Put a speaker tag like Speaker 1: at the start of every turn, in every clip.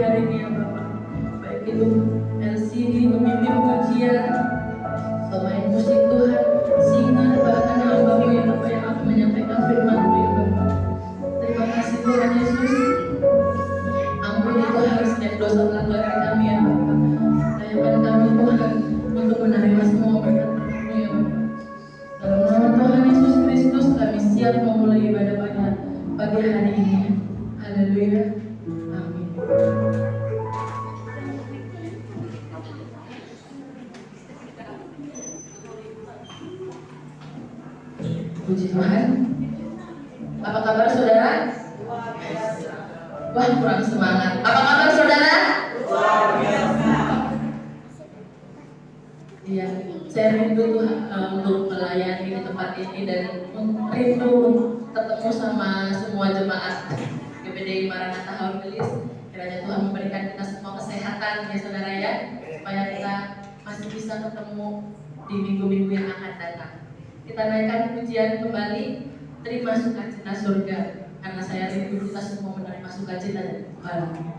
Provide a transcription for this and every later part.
Speaker 1: hari ini ya Bapak. Baik itu LCD pemimpin pujian, pemain musik Tuhan, singer, bahkan hamba-Mu ya Bapak yang akan menyampaikan firman-Mu ya Bapak. Terima kasih Tuhan Yesus. Ampuni Tuhan setiap dosa pelanggaran kami ya Bapak. Layakan kami Tuhan untuk menerima semua berkat-Mu ya Bapak. Dalam nama Tuhan Yesus Kristus kami siap memulai ibadah pada pagi hari ini. Haleluya. Amin. Puji Tuhan. Apa kabar saudara? Wah, kurang semangat. Apa kabar saudara? Iya, saya rindu untuk melayani di tempat ini dan rindu ketemu sama semua jemaat GPDI Maranatha Haurgelis. Kiranya Tuhan memberikan kita semua kesehatan ya saudara ya, supaya kita masih bisa ketemu di minggu-minggu yang akan datang. Kita naikkan pujian kembali, terima sukacita surga, karena saya rindu kita semua menerima sukacita dari Tuhan.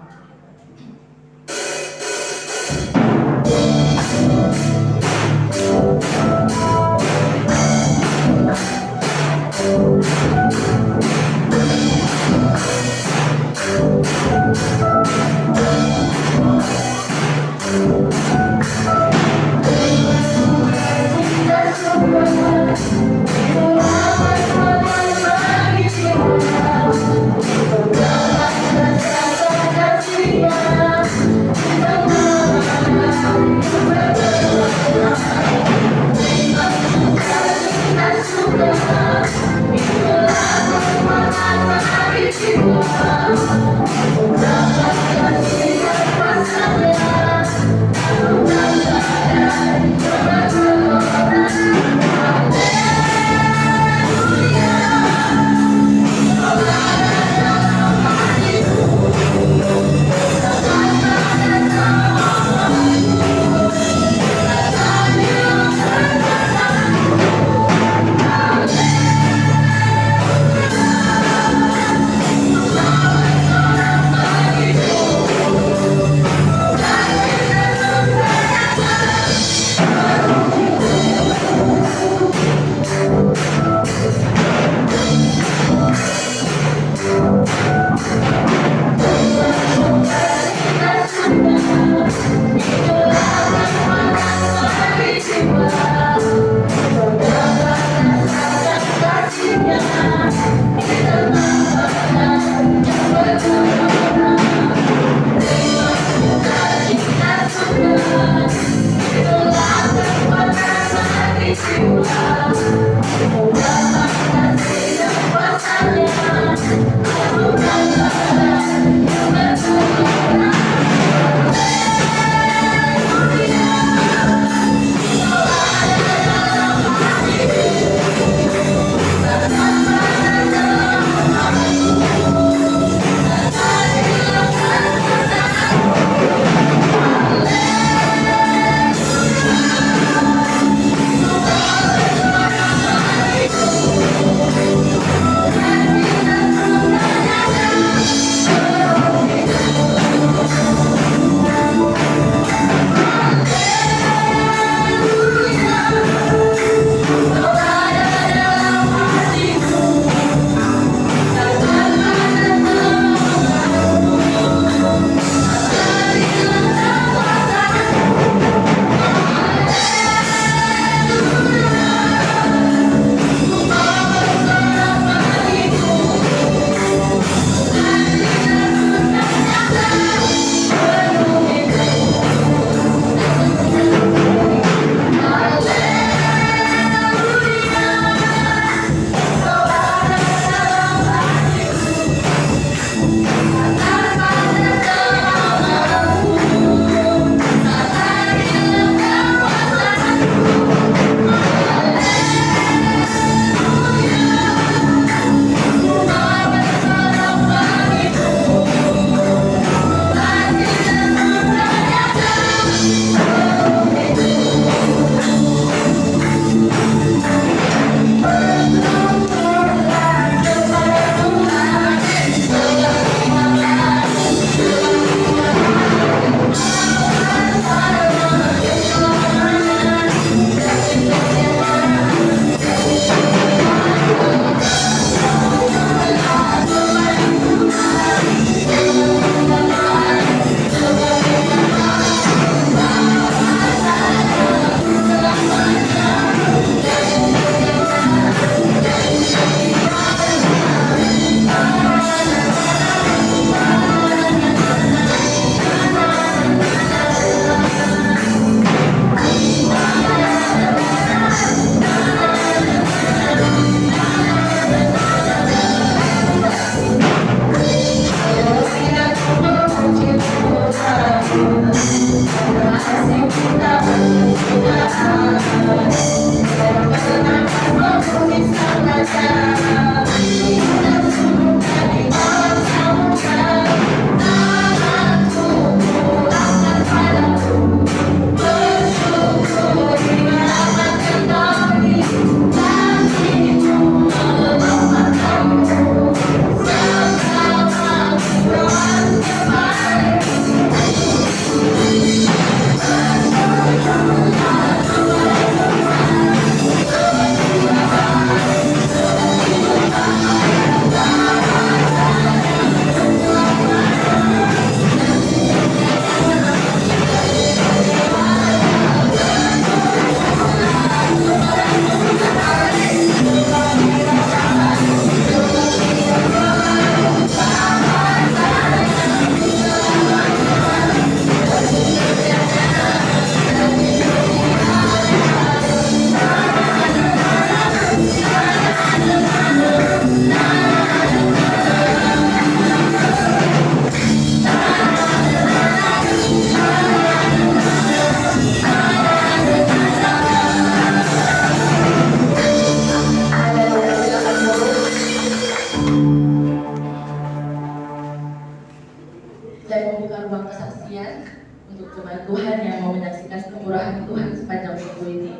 Speaker 1: ruang kesaksian untuk jemaat Tuhan yang mau menyaksikan kemurahan Tuhan sepanjang minggu ini.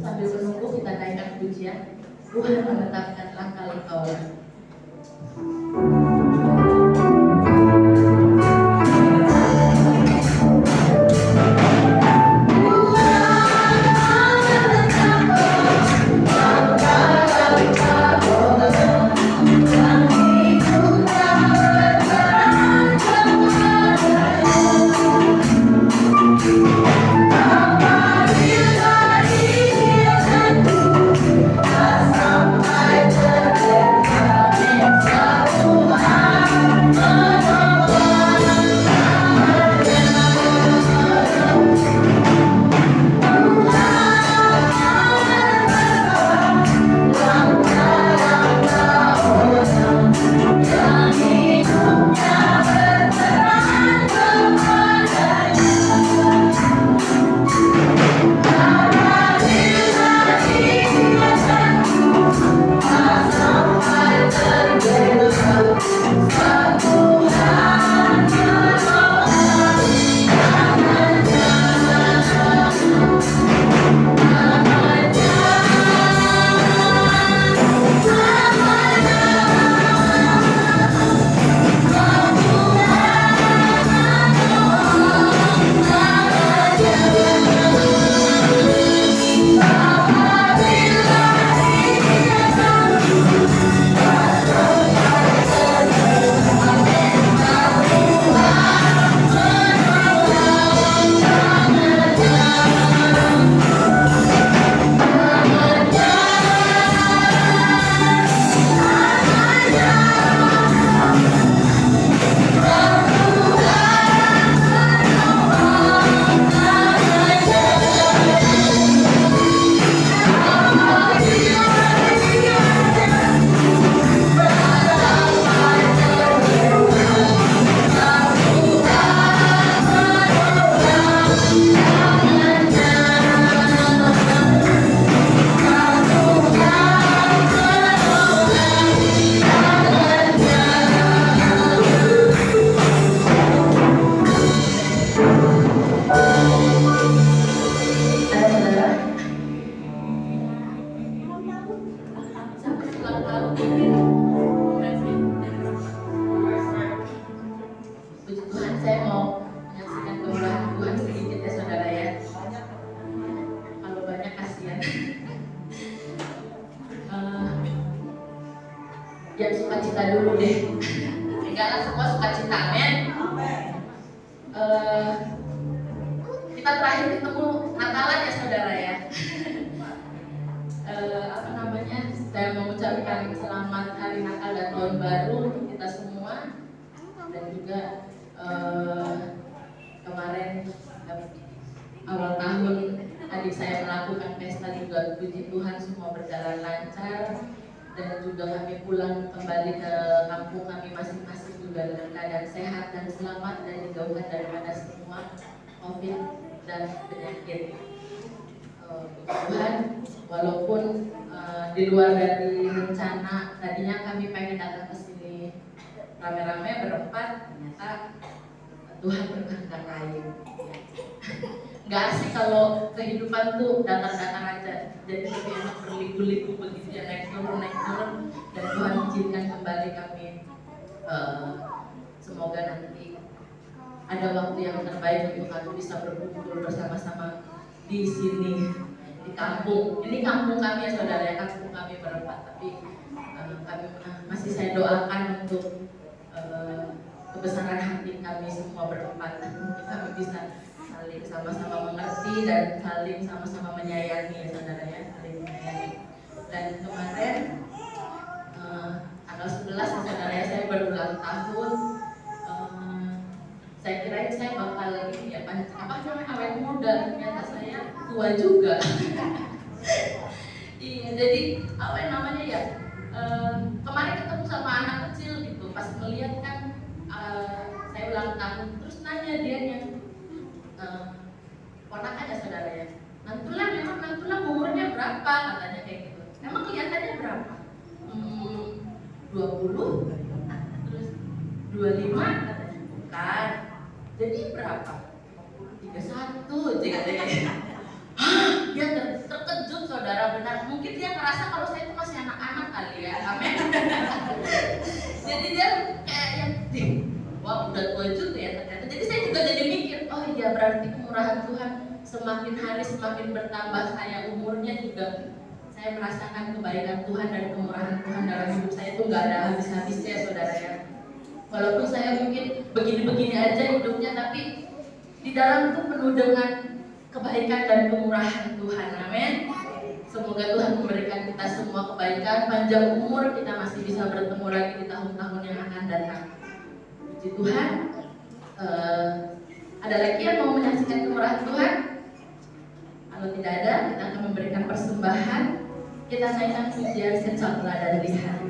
Speaker 1: Sambil menunggu kita naikkan pujian, Tuhan menetapkan langkah-langkah. Yang sukacita dulu deh. Enggak semua sukacita, men. Kita terakhir ketemu Natalan ya saudara ya. Saya mengucapkan selamat hari Natal dan Tahun Baru untuk kita semua. Dan juga kemarin awal tahun adik saya melakukan pesta juga, puji Tuhan semua berjalan lancar. Dan juga kami pulang kembali ke kampung kami masing-masing juga dengan keadaan sehat dan selamat dan dijauhkan daripada semua COVID dan penyakit. Tuhan, walaupun di luar dari rencana, tadinya kami pengen datang ke sini rame-rame berempat, ternyata Tuhan berkehendak lain. Nggak asik kalau kehidupan tuh datar-datar aja, jadi lebih enak berliku-liku begitu ya, naik turun dan Tuhan izinkan kembali kami. Semoga nanti ada waktu yang terbaik untuk kami bisa berkumpul bersama-sama di sini, di kampung. Ini kampung kami ya saudara ya, kampung kami berempat, tapi kami masih saya doakan untuk kebesaran hati kami semua berempat, untuk kami bisa saling sama-sama mengerti dan saling sama-sama menyayangi ya saudara ya, saling menyayangi. Dan kemarin tanggal 11 ya saudara ya, saya berulang tahun. Saya kira saya bakal ini ya, awet muda, ternyata saya tua juga. Iya, jadi apa yang namanya ya, kemarin ketemu sama anak kecil gitu, pas melihat kan saya ulang tahun, terus nanya dia yang ponakan ya saudara ya, Nantulang umurnya berapa, katanya kayak gitu. Emang kelihatannya berapa? 20, terus 25 katanya. bukan. Jadi berapa? 31, katanya. Hah, dia terkejut saudara, benar. Mungkin dia ngerasa kalau saya itu masih anak-anak kali ya, amin. Jadi dia kayak yang, wah udah tua juga ya ternyata. Jadi saya juga jadi mikir, oh iya berarti kemurahan Tuhan semakin hari semakin bertambah. Saya umurnya juga, saya merasakan kebaikan Tuhan dan kemurahan Tuhan dalam hidup saya itu nggak ada habis-habisnya saudara ya. Walaupun saya mungkin begini-begini aja hidupnya, tapi di dalam itu penuh dengan kebaikan dan kemurahan Tuhan, amin. Semoga Tuhan memberikan kita semua kebaikan, panjang umur, kita masih bisa bertemu lagi di tahun-tahun yang akan datang. Puji Tuhan. Ada lagi yang mau menyaksikan kemurahan Tuhan? Kalau tidak ada, kita akan memberikan persembahan. Kita naikkan pujian secaplah dan lihat.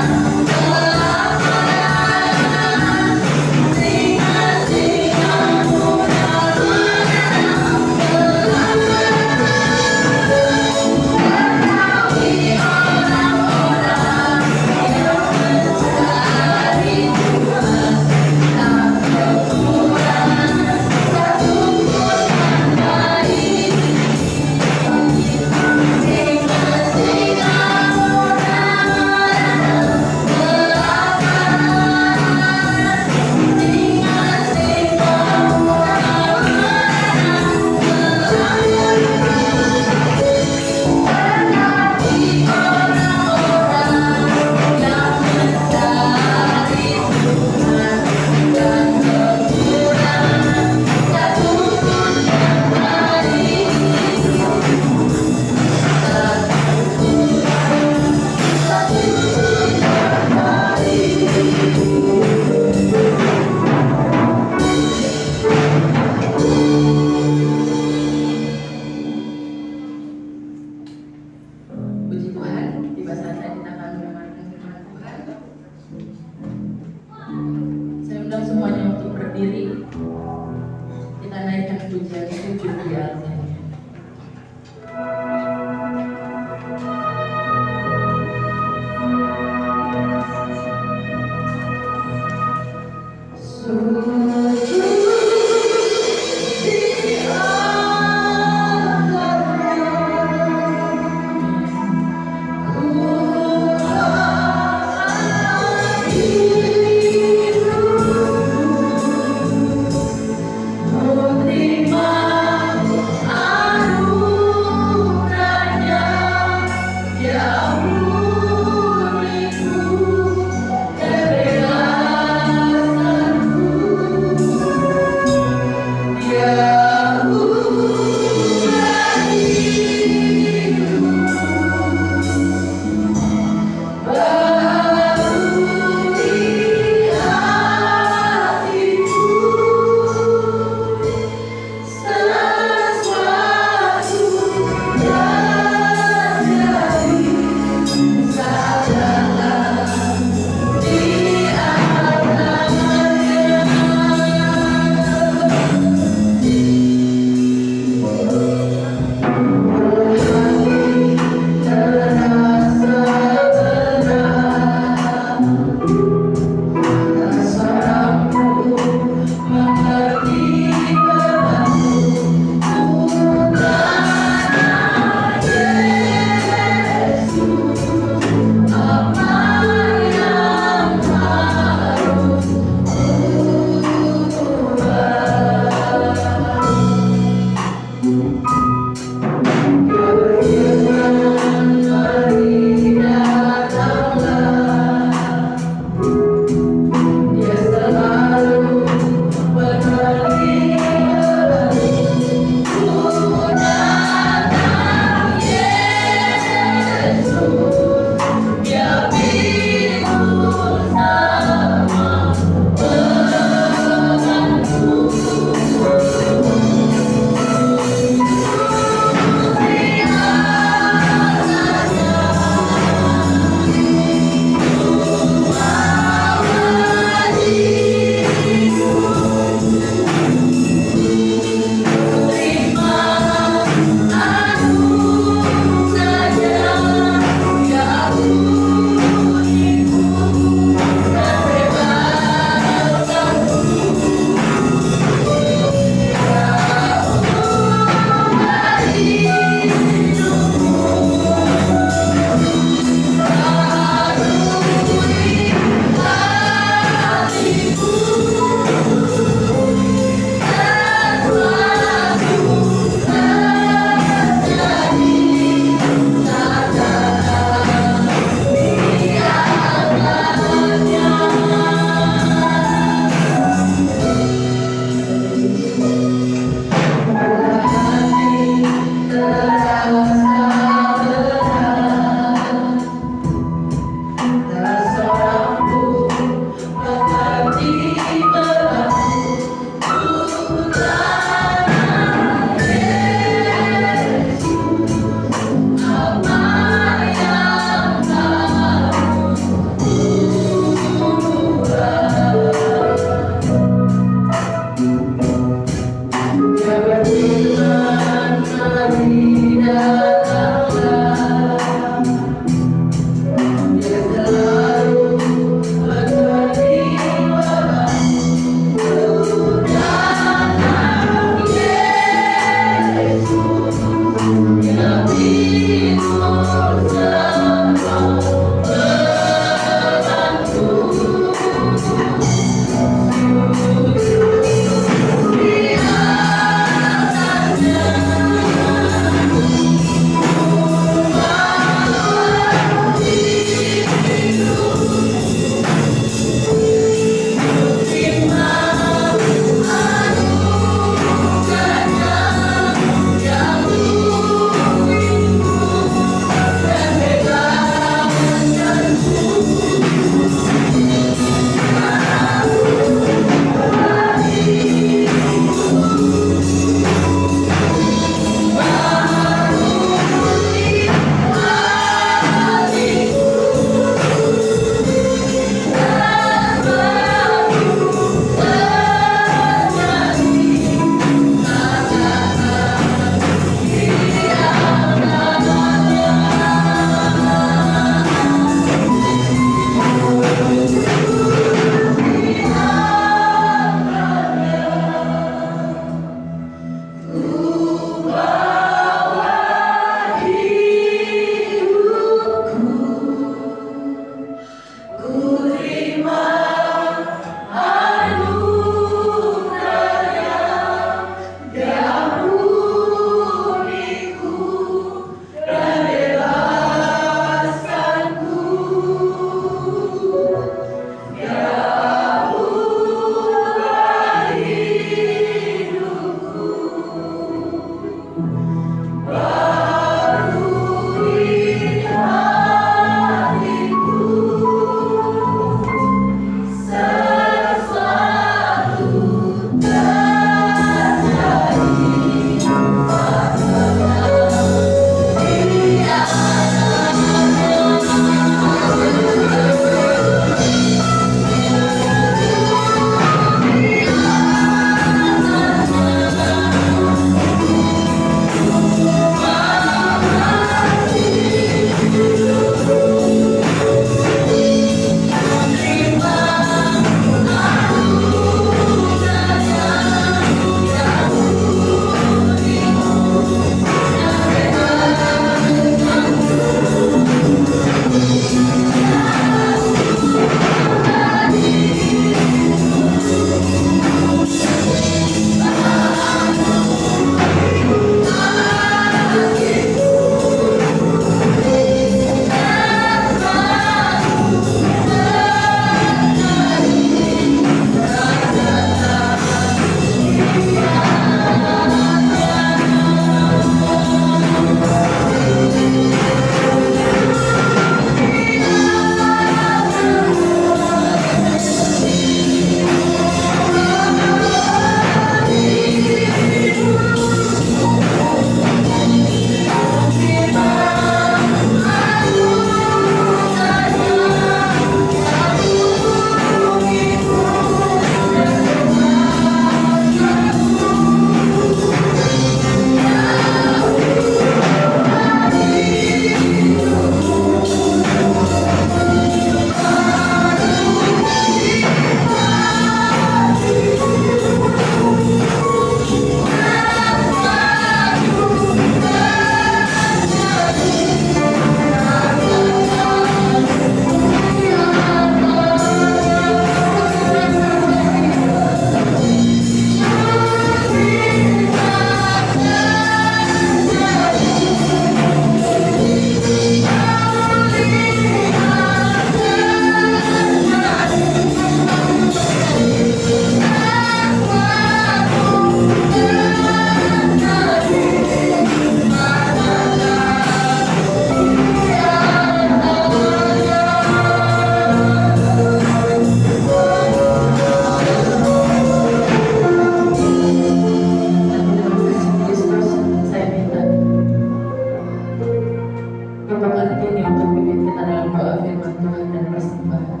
Speaker 1: artinya untuk pimpin kita dalam doa firman Tuhan dan persembahan.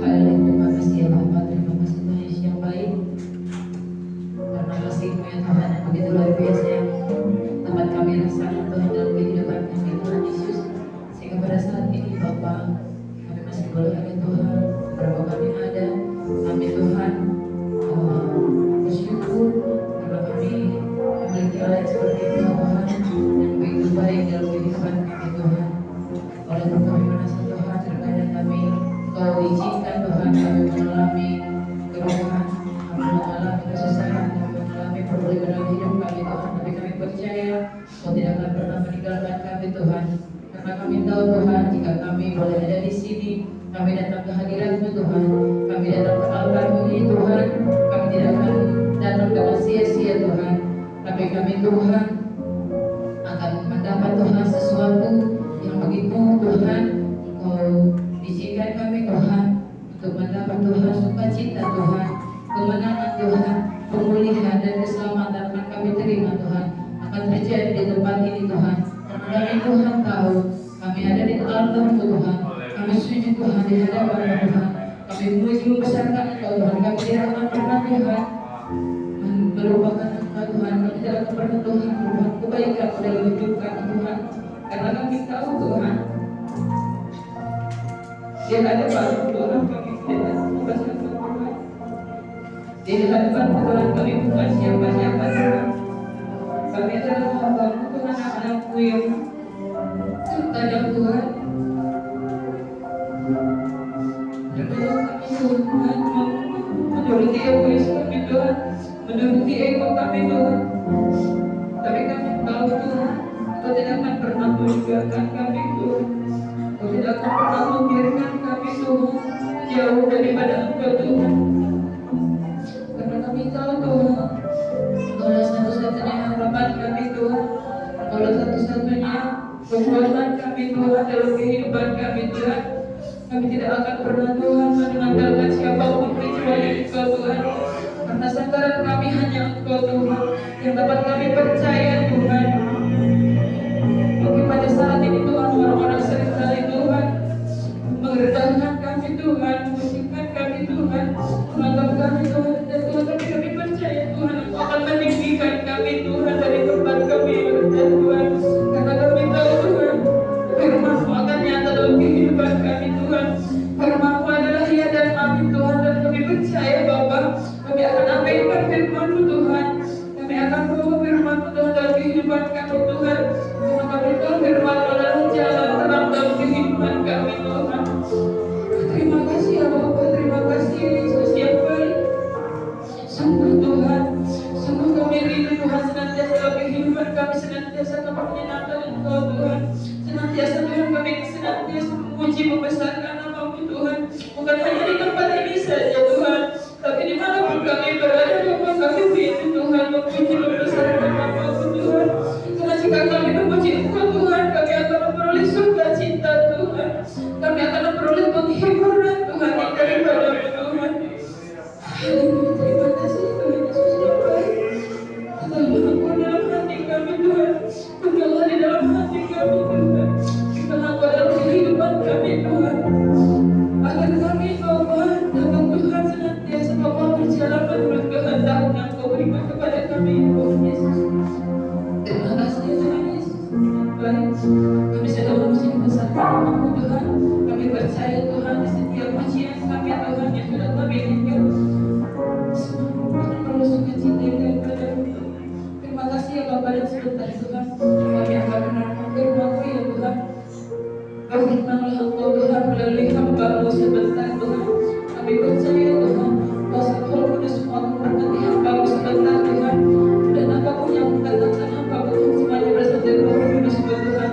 Speaker 1: Haleluya, terima kasih ya Bapak, terima kasih Tuhan Yesus yang baik. Karena kasih-Mu ya Tuhan yang begitu luar biasa yang tempat kami rasakan Tuhan dalam kehidupan kami Tuhan Yesus. Sehingga pada saat ini Bapak, kami masih boleh ada Tuhan, berapa kami ada, kami Tuhan bersyukur karena kami memiliki Allah yang seperti itu Tuhan, yang begitu baik dalam kehidupan kami Tuhan. Oleh itu kami merasa Tuhan, terkadang kami Kau izinkan Tuhan kami mengalami kerugian, kami mengalami kesusahan, kami mengalami perubahan dalam hidup kami Tuhan. Tapi kami percaya Kau tidak akan pernah meninggalkan kami Tuhan. Karena kami tahu Tuhan, jika kami boleh ada di sini, kami datang ke hadirat-Mu Tuhan, kami datang ke altar-Mu ini Tuhan, kami tidak akan datang dengan sia-sia Tuhan. Tapi kami Tuhan akan mendapat Tuhan sesuatu yang begitu Tuhan, Kau izinkan kami Tuhan untuk mendapat Tuhan sukacita Tuhan, kemenangan Tuhan, pemulihan dan keselamatan akan kami terima Tuhan, akan terjadi di tempat ini Tuhan. Karena kami Tuhan tahu kami ada di altar-Mu Tuhan, kami sujud Tuhan di hadapan Tuhan, kami memuji membesarkan Engkau Tuhan. Kami tidak akan pernah Tuhan melupakan Engkau Tuhan, kami tidak akan pernah Tuhan berbuat kebaikan dalam hidup kami Tuhan. Karena kami tahu Tuhan di hadapan Tuhan kami tidak membesarkan Tuhan, di hadapan Tuhan kami bukan siapa-siapa Tuhan. Kami adalah hamba-Mu Tuhan, anak-anak-Mu yang terkadang Tuhan menolong kami Tuhan, menuruti egois kami Tuhan, menuruti ego kami Tuhan. Tapi kami tahu Tuhan, Kau tidak akan pernah meninggalkan kami Tuhan, Kau tidak akan pernah membiarkan kami Tuhan jauh daripada Engkau Tuhan. Karena kami tahu Tuhan, Engkau adalah satu-satunya harapan kami Tuhan, Engkau adalah satu-satunya kekuatan kami Tuhan dalam kehidupan kami Tuhan. Kami tidak akan pernah Tuhan mengandalkan siapapun kecuali Engkau Tuhan. Karena sandaran kami hanya Engkau Tuhan yang dapat kami percaya Tuhan. Mungkin pada saat ini Tuhan orang-orang seringkali Tuhan mengerendahkan kami Tuhan, memusikkan kami Tuhan, menganggap kami Tuhan dan Tuhan, tapi kami percaya Tuhan Engkau akan meninggikan kami Tuhan dari tempat kami yang rendah Tuhan. Karena kami tahu Tuhan firman-Mu akan nyata dalam kehidupan kami Tuhan. Firman-Mu adalah ya dan amin Tuhan, dan kami percaya Bapa, kami akan abaikan firman-Mu Tuhan. Kami akan bawa firman-Mu Tuhan dalam kehidupan kami Tuhan. Karena kami tahu firman-Mu adalah jalan terang dalam kehidupan kami Tuhan. Terima kasih ya Bapa, terima kasih Yesus yang baik. Sungguh Tuhan, sungguh kami rindu Tuhan senantiasa dalam kehidupan kami, senantiasa kami menyenangkan Engkau Tuhan. Senantiasa Tuhan kami senantiasa memuji membesarkan nama-Mu Tuhan. Bukan hanya di tempat ini saja Tuhan, tapi dimanapun kami berada Bapa, kami rindu Tuhan memuji membesarkan nama-Mu Tuhan. Karena jika kami memuji Engkau Tuhan, kami akan memperoleh sukacita Tuhan. Kami akan memperoleh penghiburan Tuhan yang daripada-Mu Tuhan. Haleluya, terima kasih Tuhan Yesus yang baik. Engkau dalam hati kami Tuhan, Engkau di dalam hati kami Tuhan, Engkau dalam kehidupan kami Tuhan. Agar kami Bapa dapat Tuhan senantiasa Bapa berjalan menurut kehendak yang Kau berikan kepada kami Tuhan Yesus. Terima kasih Tuhan Yesus. Baik, kami sudah memuji membesarkan nama-Mu Tuhan. Kami percaya Tuhan di setiap pujian kami Tuhan yang sudah kami rindu, semua akan perlu sukacita daripada-Mu. Terima kasih ya Bapa, dan sebentar Tuhan kami akan mendengarkan firman-Mu ya Tuhan. Berfirmanlah Engkau Tuhan melalui hamba-Mu sebentar Tuhan. Kami percaya Tuhan bahwa Roh Kudus mau memberkati hamba-Mu sebentar Tuhan. Dan apapun yang mengatakan hamba-Mu Tuhan semuanya berasal dari Roh Kudus Tuhan.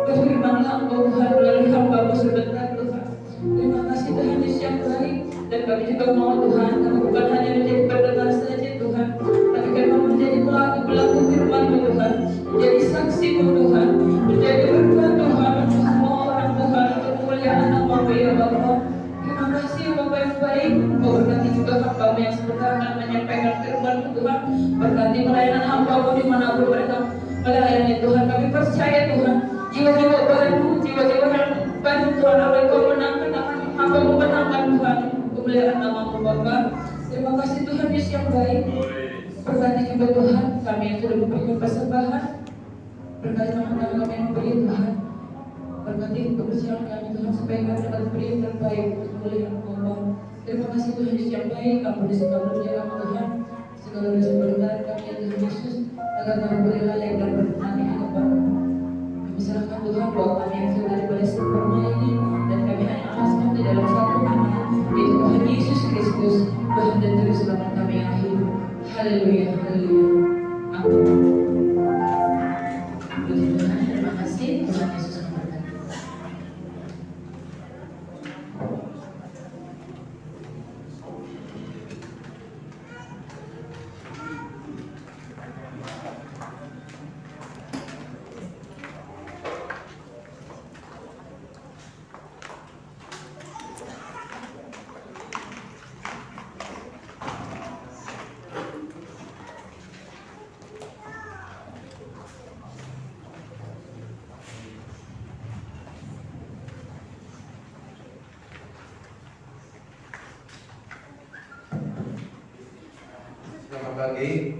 Speaker 1: Berfirmanlah Engkau Tuhan melalui hamba-Mu sebentar Tuhan. Terima kasih Tuhan Yesus yang baik. Dan kami juga mau Tuhan, kami bukan hanya menjadi pendengar saja Tuhan, tapi kami mau menjadi pelaku-pelaku firman-Mu Tuhan, menjadi saksi-Mu Tuhan, menjadi berkat Tuhan untuk semua orang Tuhan, untuk kemuliaan nama-Mu ya Bapa. Terima kasih Bapa yang baik. Kau berkati juga hamba-Mu yang sebentar akan menyampaikan firman-Mu Tuhan. Berkati pelayanan hamba-Mu dimanapun mereka melayani Tuhan. Kami percaya Tuhan, jiwa-jiwa baru, jiwa-jiwa yang baru Tuhan, apa yang Kau menangkan akan hamba-Mu menangkan Tuhan, kemuliaan nama-Mu Bapa. Terima kasih Tuhan Yesus yang baik. Berkati juga Tuhan kami yang sudah memberikan persembahan. Berkati teman-teman kami yang beri Tuhan. Berkati kebersihan kami Tuhan supaya kami dapat beri yang terbaik untuk kemuliaan Bapa. Terima kasih Tuhan Yesus yang baik. Ampuni segala dosa kami Tuhan, segala dosa pelanggaran kami ya Tuhan Yesus, agar kami boleh layak dan berkenan di hadapan. Kami serahkan Tuhan doa kami yang sudah daripada sempurna ini, dan kami hanya alaskan di dalam satu nama, yaitu Tuhan Yesus Kristus, Tuhan dan Juru Selamat kami yang hidup. Haleluya, haleluya. Amin. Puji Tuhan, terima kasih. Tuhan Yesus memberkati.
Speaker 2: Selamat pagi,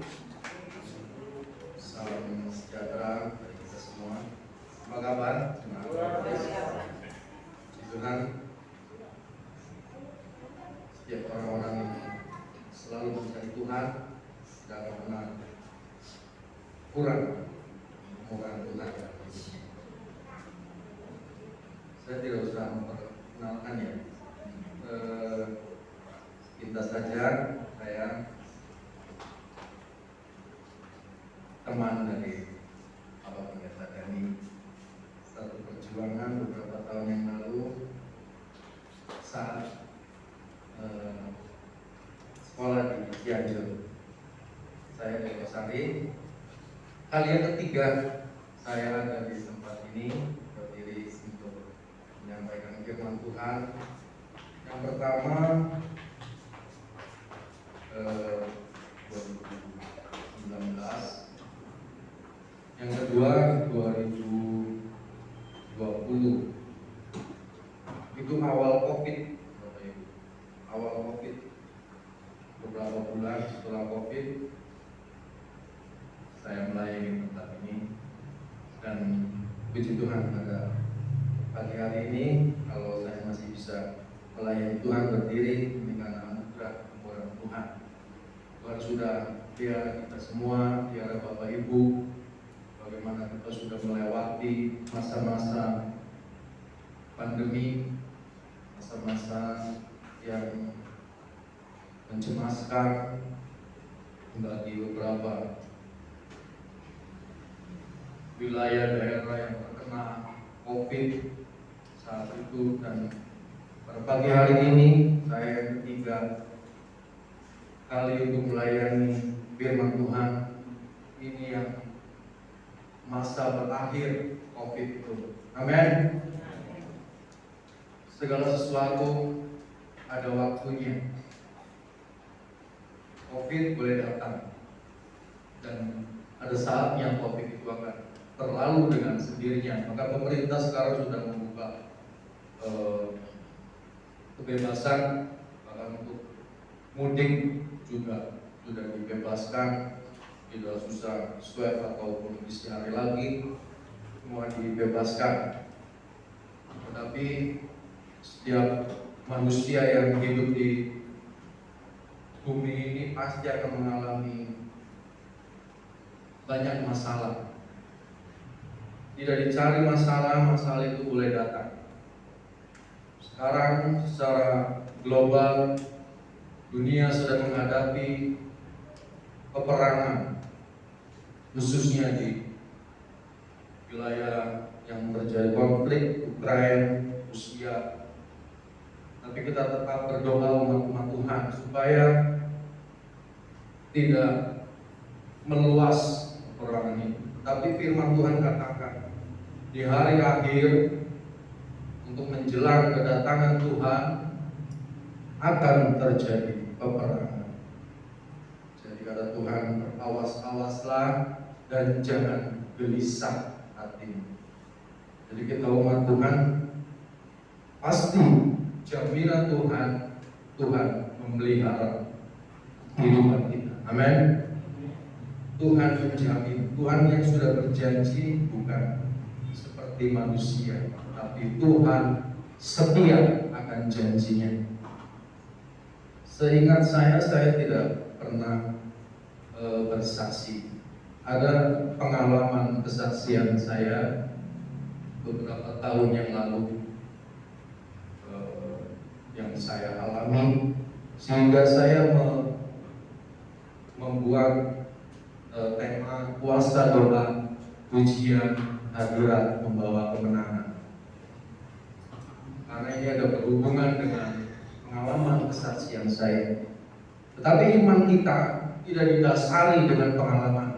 Speaker 2: salam sejahtera bagi kita semua. Apa kabar? Tuhan, setiap orang-orang yang selalu mencari Tuhan tidak akan pernah kurang Tuhan. Saya tidak usah memperkenalkan ya. Kita saja saya teman dari Bapak Pendeta Dhani, satu perjuangan beberapa tahun yang lalu saat sekolah di Cianjur. Saya di Losari. Kali yang ketiga saya ada di tempat ini berdiri untuk menyampaikan firman Tuhan. Yang pertama 2019, yang kedua 2020. Itu awal COVID, Bapak Ibu. Awal COVID, beberapa bulan setelah COVID, saya melayani tempat ini. Dan puji Tuhan pada pagi hari ini, kalau saya masih bisa melayani Tuhan berdiri, ini karena anugerah kemurahan Tuhan. Tuhan sudah piara kita semua, piara Bapak Ibu. Bagaimana kita sudah melewati masa-masa pandemi, masa-masa yang mencemaskan bagi beberapa wilayah daerah yang terkena COVID saat itu. Dan pada pagi hari ini saya yang ketiga kali untuk melayani firman Tuhan ini, yang masa berakhir COVID itu. Amin. Segala sesuatu ada waktunya. COVID boleh datang, dan ada saatnya COVID itu akan terlalu dengan sendirinya. Maka pemerintah sekarang sudah membuka kebebasan, bahkan untuk mudik juga sudah dibebaskan. Tidak susah swab ataupun PCR lagi, semua dibebaskan. Tetapi setiap manusia yang hidup di bumi ini pasti akan mengalami banyak masalah. Tidak dicari masalah, masalah itu boleh datang. Sekarang secara global dunia sedang menghadapi peperangan, khususnya di wilayah yang terjadi konflik Ukraina, Rusia. Tapi kita tetap berdoa umat Tuhan supaya tidak meluas peperangan ini. Tapi firman Tuhan katakan di hari akhir, untuk menjelang kedatangan Tuhan, akan terjadi peperangan. Jadi kata Tuhan, awas-awaslah dan jangan gelisah hatimu. Jadi kita umat Tuhan, pasti jaminan Tuhan memelihara kehidupan kita. Amin. Tuhan menjamin, Tuhan yang sudah berjanji bukan seperti manusia, tapi Tuhan setia akan janjinya. Seingat saya tidak pernah bersaksi. Ada pengalaman kesaksian saya beberapa tahun yang lalu yang saya alami, sehingga saya membuat tema puasa doa pujian hadirat membawa kemenangan. Karena ini ada berhubungan dengan pengalaman kesaksian saya. Tetapi iman kita tidak didasari dengan pengalaman.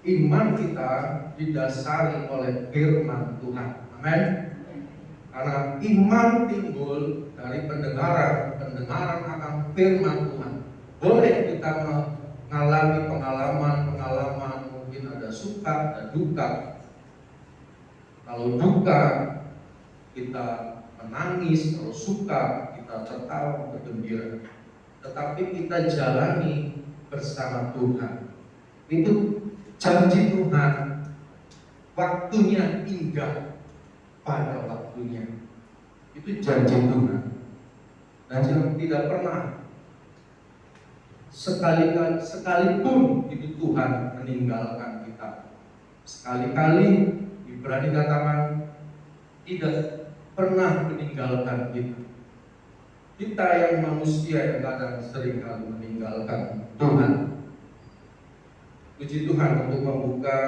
Speaker 2: Iman kita didasari oleh firman Tuhan. Amin. Karena iman timbul dari pendengaran akan firman Tuhan. Boleh kita mengalami pengalaman, mungkin ada suka dan duka. Kalau duka kita menangis, kalau suka kita tertawa bergembira. Tetapi kita jalani bersama Tuhan. Itu janji Tuhan, waktunya indah pada waktunya. Itu janji Tuhan. Dan tidak pernah sekalipun itu Tuhan meninggalkan kita. Sekali-kali Ibrani katakan tidak pernah meninggalkan kita. Kita yang manusia yang kadang sering kali meninggalkan Tuhan. Puji Tuhan untuk membuka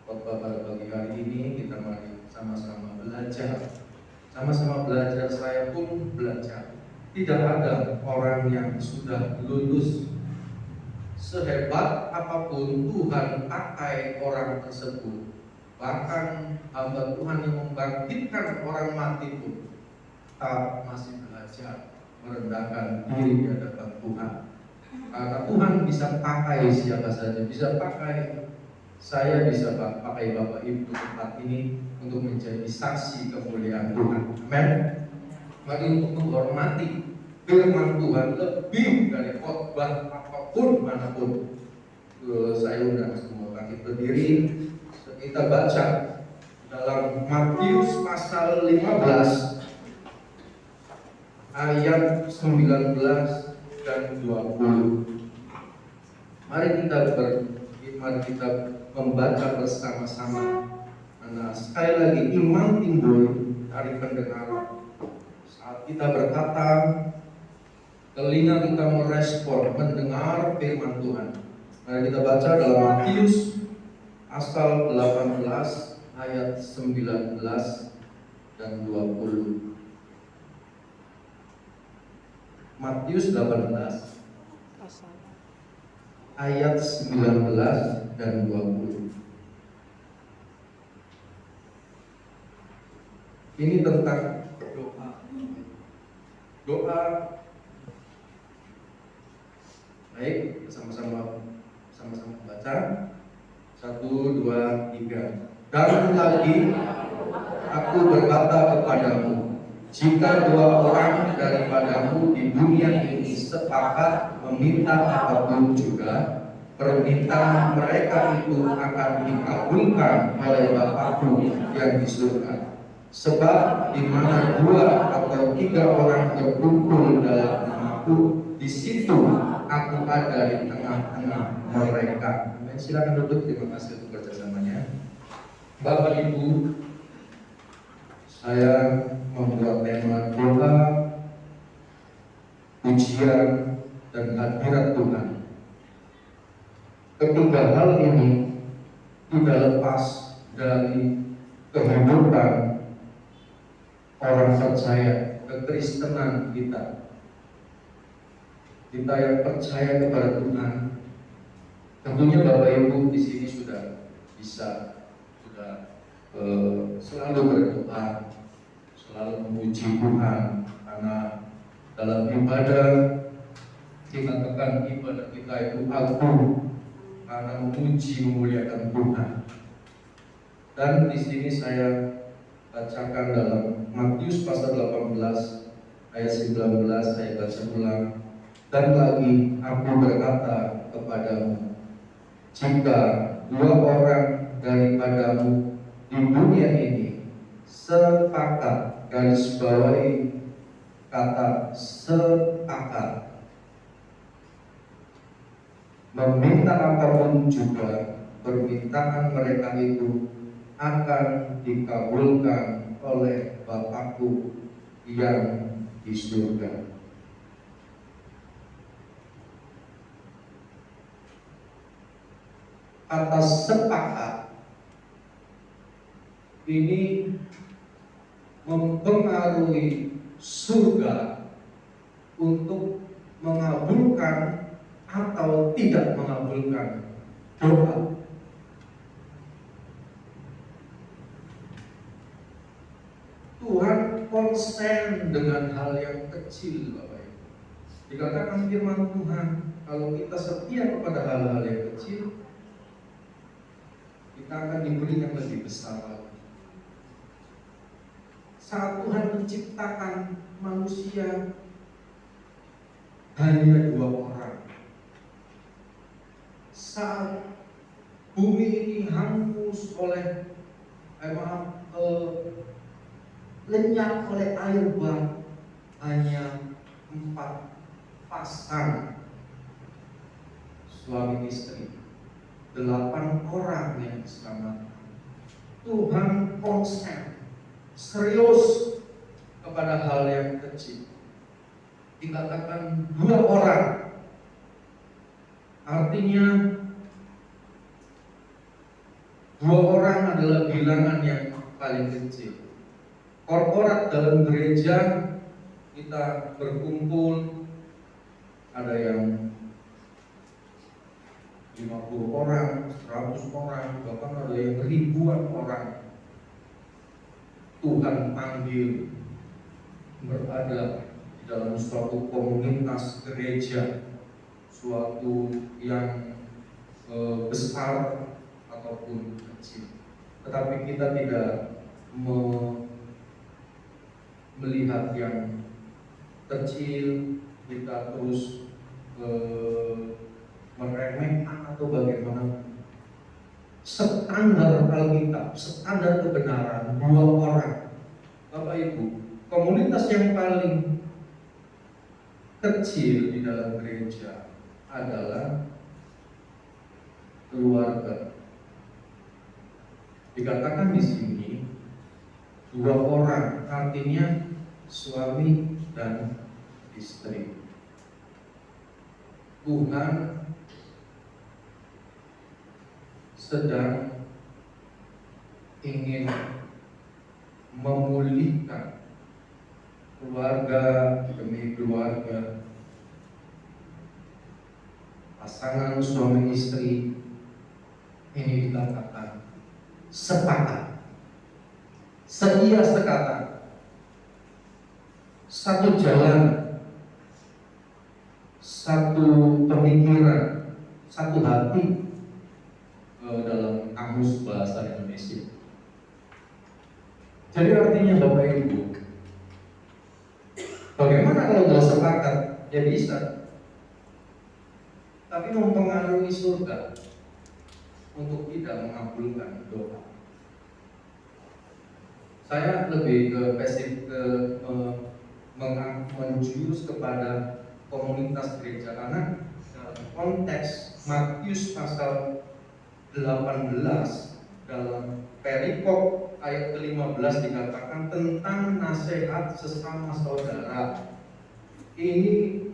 Speaker 2: khotbah pada pagi hari ini. Kita mari sama-sama belajar. Sama-sama belajar, saya pun belajar. Tidak ada orang yang sudah lulus. Sehebat apapun Tuhan pakai orang tersebut. Bahkan hamba Tuhan yang membangkitkan orang mati pun tetap masih belajar merendahkan diri di hadapan Tuhan. Karena Tuhan bisa pakai siapa saja, bisa pakai saya, bisa pakai Bapak Ibu tempat ini untuk menjadi saksi kemuliaan Tuhan. Amin. Mari untuk menghormati firman Tuhan lebih dari khotbah apapun manapun. Saya undang semua kaki berdiri. Kita baca dalam Matius pasal 15 ayat 19 dan 20. Mari kita membaca bersama-sama. Karena sekali lagi iman timbul dari pendengaran. Saat kita berkata, telinga kita merespon, mendengar firman Tuhan. Mari kita baca dalam Matius pasal 18 ayat 19 dan 20. Matius 18 ayat 19 dan 20. Ini tentang doa. Baik, sama-sama baca. 1, 2, 3. Dan lagi aku berkata kepadamu, jika 2 orang daripadamu di dunia ini sepakat meminta apapun juga, permintaan mereka itu akan dikabulkan oleh Bapakku yang di surga. Sebab di mana 2 atau 3 orang berkumpul dalam namaku, di situ aku ada di tengah-tengah mereka. Silakan duduk. Terima kasih untuk kerjasamanya. Bapak Ibu, saya membuat tema doa, pujian, dan hadirat Tuhan. Ketiga hal ini tidak lepas dari kehidupan orang percaya, kekristenan kita. Kita yang percaya kepada Tuhan, tentunya Bapak Ibu di sini sudah selalu berdoa, selalu memuji Tuhan, karena Dalam ibadah dikatakan ibadah kita itu agung karena memuji memuliakan Tuhan. Dan di sini saya bacakan dalam Matius pasal 18 ayat 19, saya baca ulang. Dan lagi aku berkata kepadamu, jika dua orang daripadamu di dunia ini sepakat, garis bawahi kata sepakat, meminta apapun juga, permintaan mereka itu akan dikabulkan oleh Bapakku yang di surga. Kata sepakat ini mempengaruhi surga untuk mengabulkan atau tidak mengabulkan doa. Tuhan konsen dengan hal yang kecil, Bapak Ibu. Dikatakan firman Tuhan, kalau kita setia kepada hal-hal yang kecil, kita akan diberi yang lebih besar lagi. Saat Tuhan menciptakan manusia hanya 2 orang, saat bumi ini hangus oleh lenyap oleh air bah, hanya 4 pasang suami istri, 8 orang yang diselamatkan. Tuhan konsen serius kepada hal yang kecil. Dikatakan 2 orang, artinya 2 orang adalah bilangan yang paling kecil. Korporat dalam gereja kita berkumpul, ada yang 50 orang, 100 orang, bahkan ada yang ribuan orang. Tuhan panggil berada di dalam suatu komunitas gereja, suatu yang besar ataupun kecil. Tetapi kita tidak melihat yang kecil, kita terus meremehkan atau bagaimana. Standar Alkitab, standar kebenaran 2 orang. Bapak Ibu, komunitas yang paling kecil di dalam gereja adalah keluarga. Dikatakan di sini 2 orang, artinya suami dan istri. Tuhan sedang ingin memulihkan keluarga demi keluarga, pasangan suami istri. Ini dikatakan sepakat, setia sekata, satu jalan, satu pemikiran, satu hati, dalam kamus bahasa Indonesia. Jadi artinya Bapak Ibu, bagaimana kalau nggak sepakat? Ya bisa, tapi mempengaruhi surga untuk tidak mengabulkan doa. Saya lebih ke menjurus kepada komunitas gereja, karena dalam konteks Matius pasal 18 dalam perikop ayat ke-15 dikatakan tentang nasihat sesama saudara. Ini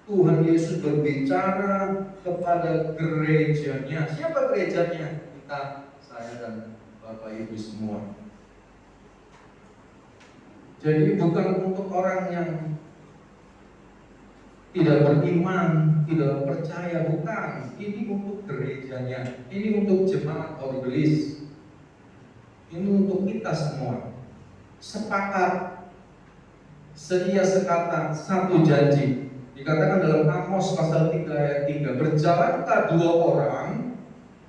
Speaker 2: Tuhan Yesus berbicara kepada gerejanya. Siapa gerejanya? Kita, saya dan Bapak Ibu semua. Jadi bukan untuk orang yang tidak beriman, tidak percaya, bukan. Ini untuk gerejanya, ini untuk jemaat Oblis, ini untuk kita semua. Sepakat, seia sekata, satu janji. Dikatakan dalam Amos pasal 3 ayat 3, berjalankah dua orang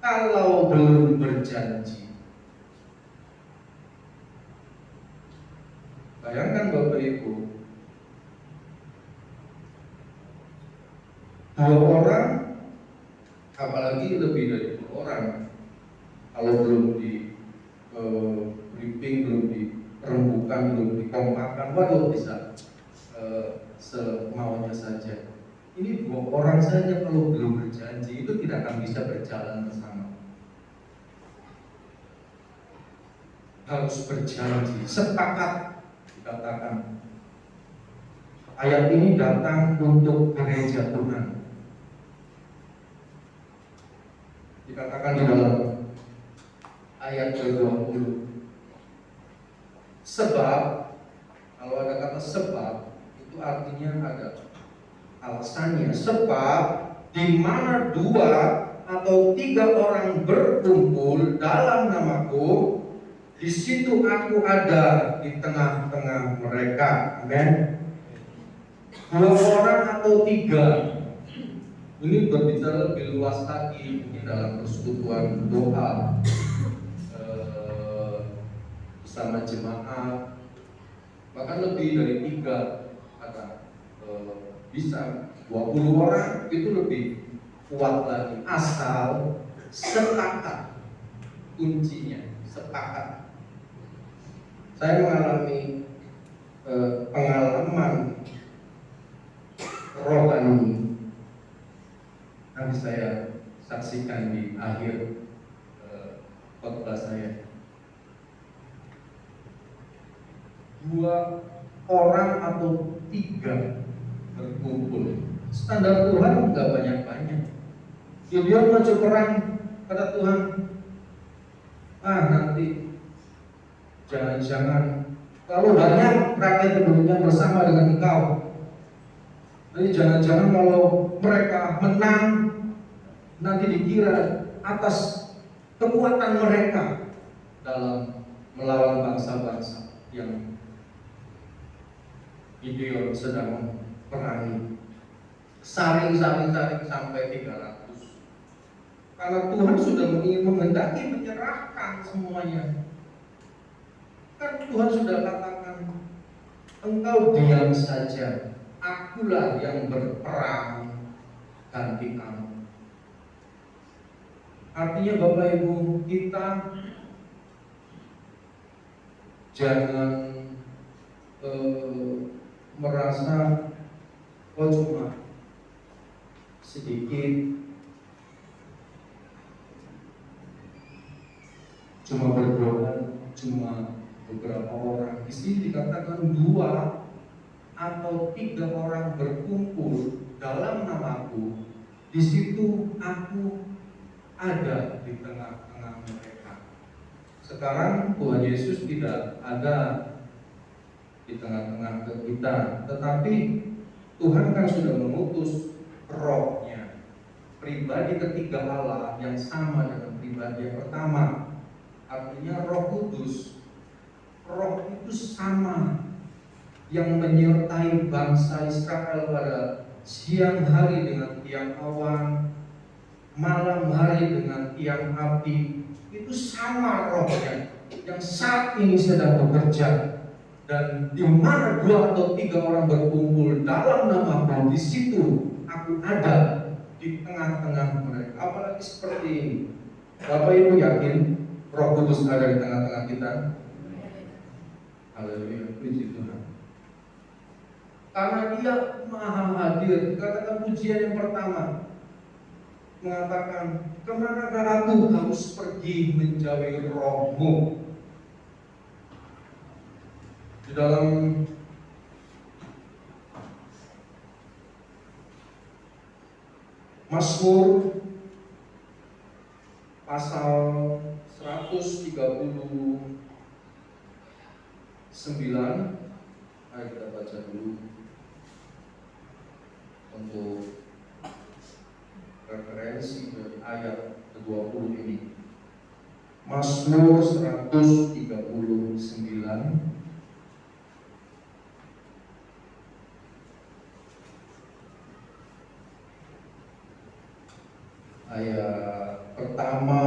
Speaker 2: kalau belum berjanji? Bayangkan Bapak Ibu, dua orang, apalagi lebih dari dua orang, kalau belum di briefing, belum di perembukan, belum dikompakkan, waduh bisa semaunya saja. Ini dua orang saja kalau belum berjanji itu tidak akan bisa berjalan bersama. Harus berjanji, sepakat. Dikatakan ayat ini datang untuk gereja Tuhan. Dikatakan di dalam ayat ke-20, sebab, kalau ada kata sebab itu artinya ada alasannya. Sebab di mana dua atau tiga orang berkumpul dalam namaku, di situ aku ada di tengah-tengah mereka. Amin. Dua orang atau tiga, ini berbicara lebih luas lagi mungkin dalam persekutuan doa bersama jemaat, bahkan lebih dari tiga, ada bisa 20 orang, itu lebih kuat lagi, asal sepakat. Kuncinya sepakat. Saya mengalami pengalaman rohani, nanti saya saksikan di akhir khotbah saya. Dua orang atau tiga berkumpul, standar Tuhan nggak banyak-banyak. Gideon maju perang, kata Tuhan, nanti jangan-jangan kalau banyak rakyat penduduknya bersama dengan engkau, nanti jangan-jangan kalau mereka menang, nanti dikira atas kekuatan mereka dalam melawan bangsa-bangsa yang Gideon sedang perangi. Saring sampai 300. Karena Tuhan sudah menghendaki menyerahkan semuanya. Kan Tuhan sudah katakan, engkau diam saja, akulah yang berperang ganti kamu. Artinya Bapak Ibu, kita jangan merasa cuma sedikit, cuma berdoa, cuma beberapa orang. Di sini dikatakan dua atau tiga orang berkumpul dalam namaku, di situ aku ada di tengah-tengah mereka. Sekarang Tuhan Yesus tidak ada di tengah-tengah kita, tetapi Tuhan kan sudah mengutus Roh-Nya, pribadi ketiga Allah yang sama dengan pribadi yang pertama. Artinya Roh Kudus, Roh itu sama yang menyertai bangsa Israel pada siang hari dengan tiang awan, malam hari dengan tiang api. Itu sama Roh-Nya yang saat ini sedang bekerja. Dan di mana dua atau tiga orang berkumpul dalam namaku, di situ aku ada di tengah-tengah mereka. Apalagi seperti ini. Bapak Ibu yakin Roh Kudus ada di tengah-tengah kita? Haleluya, puji Tuhan. Karena Dia Maha hadir. Dikatakan pujian yang pertama, mengatakan, kemanakah aku harus pergi menjauhi Roh-Mu? Di dalam Mazmur pasal 139, mari kita baca dulu untuk referensi dari ayat ke-20 ini. Mazmur 139 ayat pertama,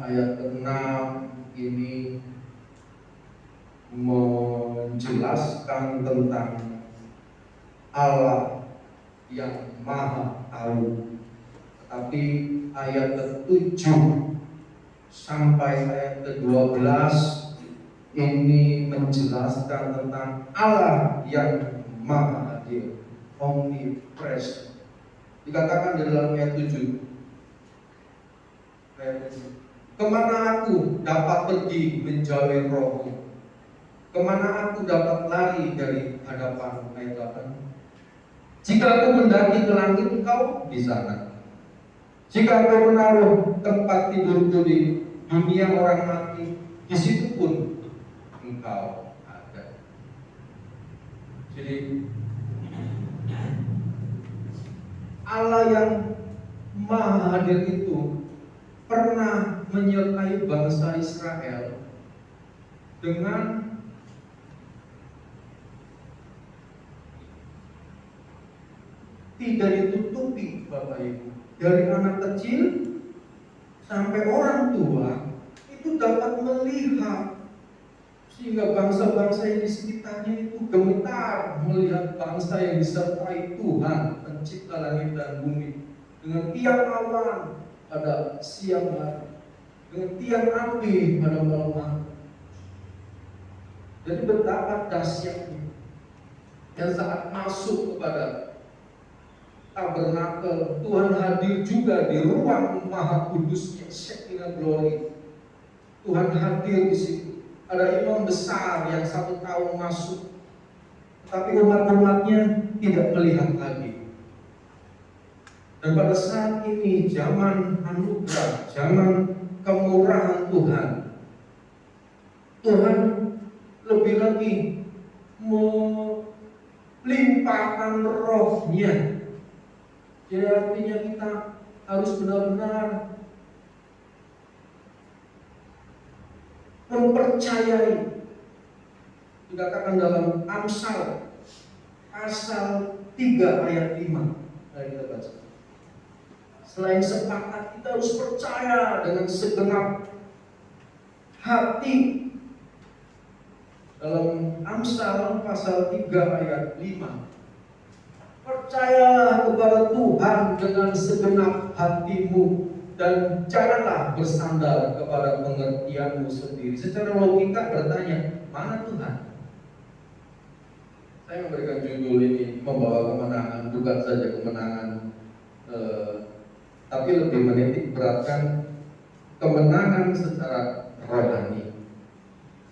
Speaker 2: ayat ke-6 ini menjelaskan tentang Allah yang Maha Tahu. Tetapi ayat ke-7 sampai ayat ke-12 ini menjelaskan tentang Allah yang Maha Adil, omnipresent. Dikatakan di dalam ayat 7, kemana aku dapat pergi menjauhi rohmu? Kemana aku dapat lari dari hadapan? Ayat 8. Jika aku mendaki ke langit, engkau di sana. Jika aku menaruh tempat tidurku di dunia orang mati, di situ pun engkau ada. Jadi Allah yang Maha Hadir itu pernah menyertai bangsa Israel dengan tidak ditutupi, Bapak Ibu. Dari anak kecil sampai orang tua itu dapat melihat, sehingga bangsa-bangsa yang di sekitarnya itu gemetar melihat bangsa yang disertai Tuhan pencipta langit dan bumi, dengan tiang awan pada siang hari, dengan tiang api pada malam hari. Jadi betapa dahsyatnya. Dan saat masuk kepada tabernakel, Tuhan hadir juga di ruang maha kudusnya, Shekinah Glory. Tuhan hadir di situ. Ada imam besar yang 1 tahun masuk, tapi umat-umatnya tidak melihat lagi. Dan pada saat ini zaman anugerah, zaman kemurahan Tuhan, Tuhan lebih lagi melimpahkan rohnya. Jadi artinya kita harus benar-benar mempercayai. Dikatakan dalam Amsal pasal 3 ayat 5. Mari kita baca. Selain sepakat, kita harus percaya dengan segenap hati. Dalam Amsal pasal 3 ayat 5. Percayalah kepada Tuhan dengan segenap hatimu, dan janganlah bersandar kepada pengertianmu sendiri. Secara logika bertanya, mana Tuhan? Saya memberikan judul ini membawa kemenangan, bukan saja kemenangan, tapi lebih menitik beratkan kemenangan secara rohani.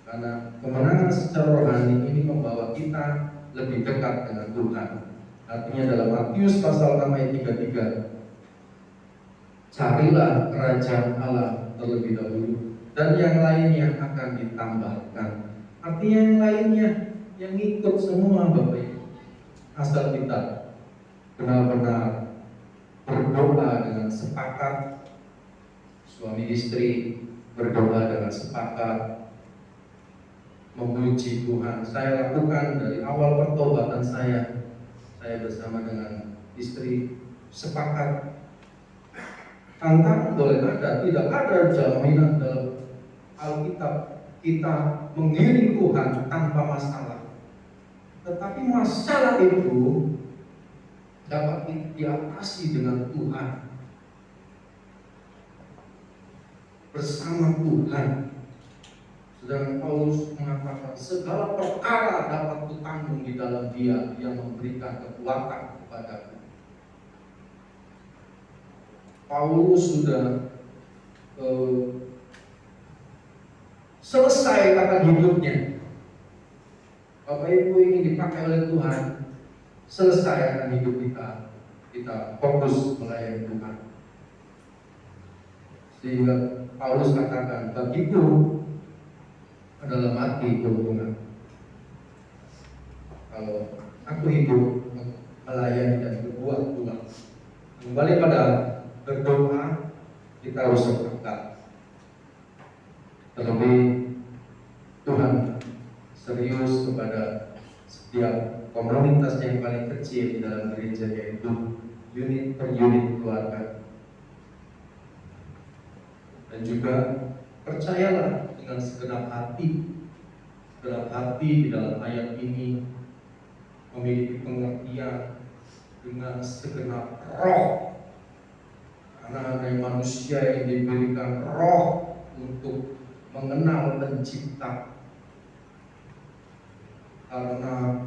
Speaker 2: Karena kemenangan secara rohani ini membawa kita lebih dekat dengan Tuhan. Artinya dalam Matius pasal 6 ayat 33, carilah kerajaan Allah terlebih dahulu, dan yang lainnya akan ditambahkan. Artinya yang lainnya, yang ikut semua Bapak Ibu, asal kita benar-benar berdoa dengan sepakat, suami istri berdoa dengan sepakat, memuji Tuhan. Saya lakukan dari awal pertobatan saya bersama dengan istri sepakat. Tantangan boleh ada, tidak ada jaminan dalam Alkitab kita mengiring Tuhan tanpa masalah. Tetapi masalah itu dapat diatasi dengan Tuhan, bersama Tuhan. Sedangkan Paulus mengatakan segala perkara dapat kutanggung di dalam Dia yang memberikan kekuatan kepadaku. Paulus sudah selesai akan hidupnya. Bapak Ibu ini dipakai oleh Tuhan, selesai akan hidup kita fokus melayani Tuhan. Sehingga Paulus katakan, bagiku adalah mati keuntungan. Kalau aku hidup melayani dan berbuat Tuhan. Kembali pada berdoa, kita harus sepakat. Terlebih Tuhan serius kepada setiap komunitas yang paling kecil di dalam gereja, yaitu unit per unit keluarga. Dan juga percayalah dengan segenap hati di dalam ayat ini memiliki pengertian dengan segenap roh. Karena ada manusia yang diberikan roh untuk mengenal pencipta. Karena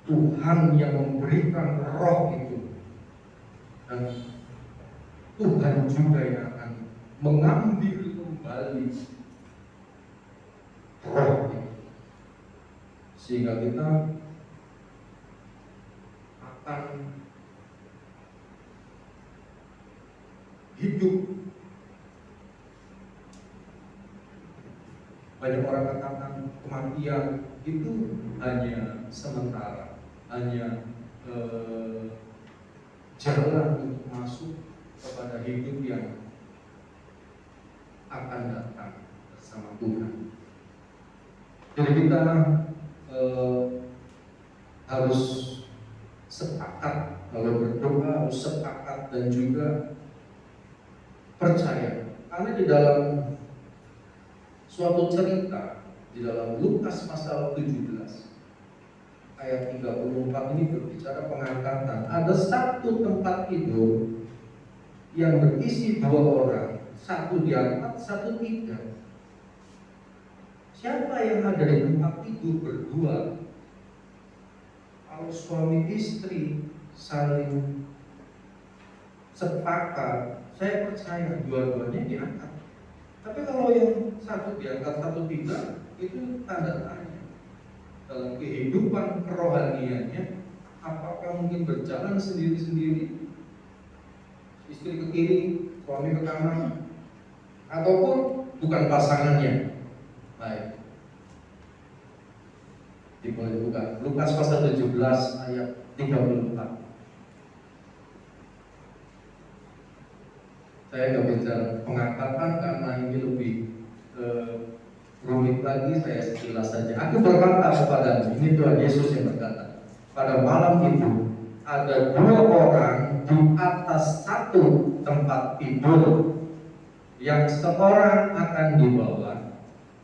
Speaker 2: Tuhan yang memberikan roh itu, dan Tuhan juga yang akan mengambil kembali roh itu, sehingga kita akan hidup. Banyak orang katakan kematian itu hanya sementara, hanya jalan untuk masuk kepada hidup yang akan datang bersama Tuhan. Jadi kita harus sepakat, kalau berdoa harus sepakat dan juga percaya. Karena di dalam suatu cerita, di dalam Lukas pasal 17 ayat 34 ini berbicara pengangkatan. Ada satu tempat tidur yang berisi 2 orang, satu diangkat, satu tidak. Siapa yang ada di tempat tidur berdua? Kalau suami istri saling sepakat, saya percaya dua-duanya diangkat. Tapi kalau yang satu diangkat, satu tidak, itu tanda tanya dalam kehidupan kerohaniannya. Apakah mungkin berjalan sendiri-sendiri, istri ke kiri, suami ke kanan, ataupun bukan pasangannya? Baik, boleh buka Lukas pasal 17 ayat 34. Saya nggak bicara pengangkatan karena ini lebih rumit lagi, saya sekilas saja. Aku berkata kepadamu, ini Tuhan Yesus yang berkata, pada malam itu ada 2 orang di atas satu tempat tidur, yang seorang akan dibawa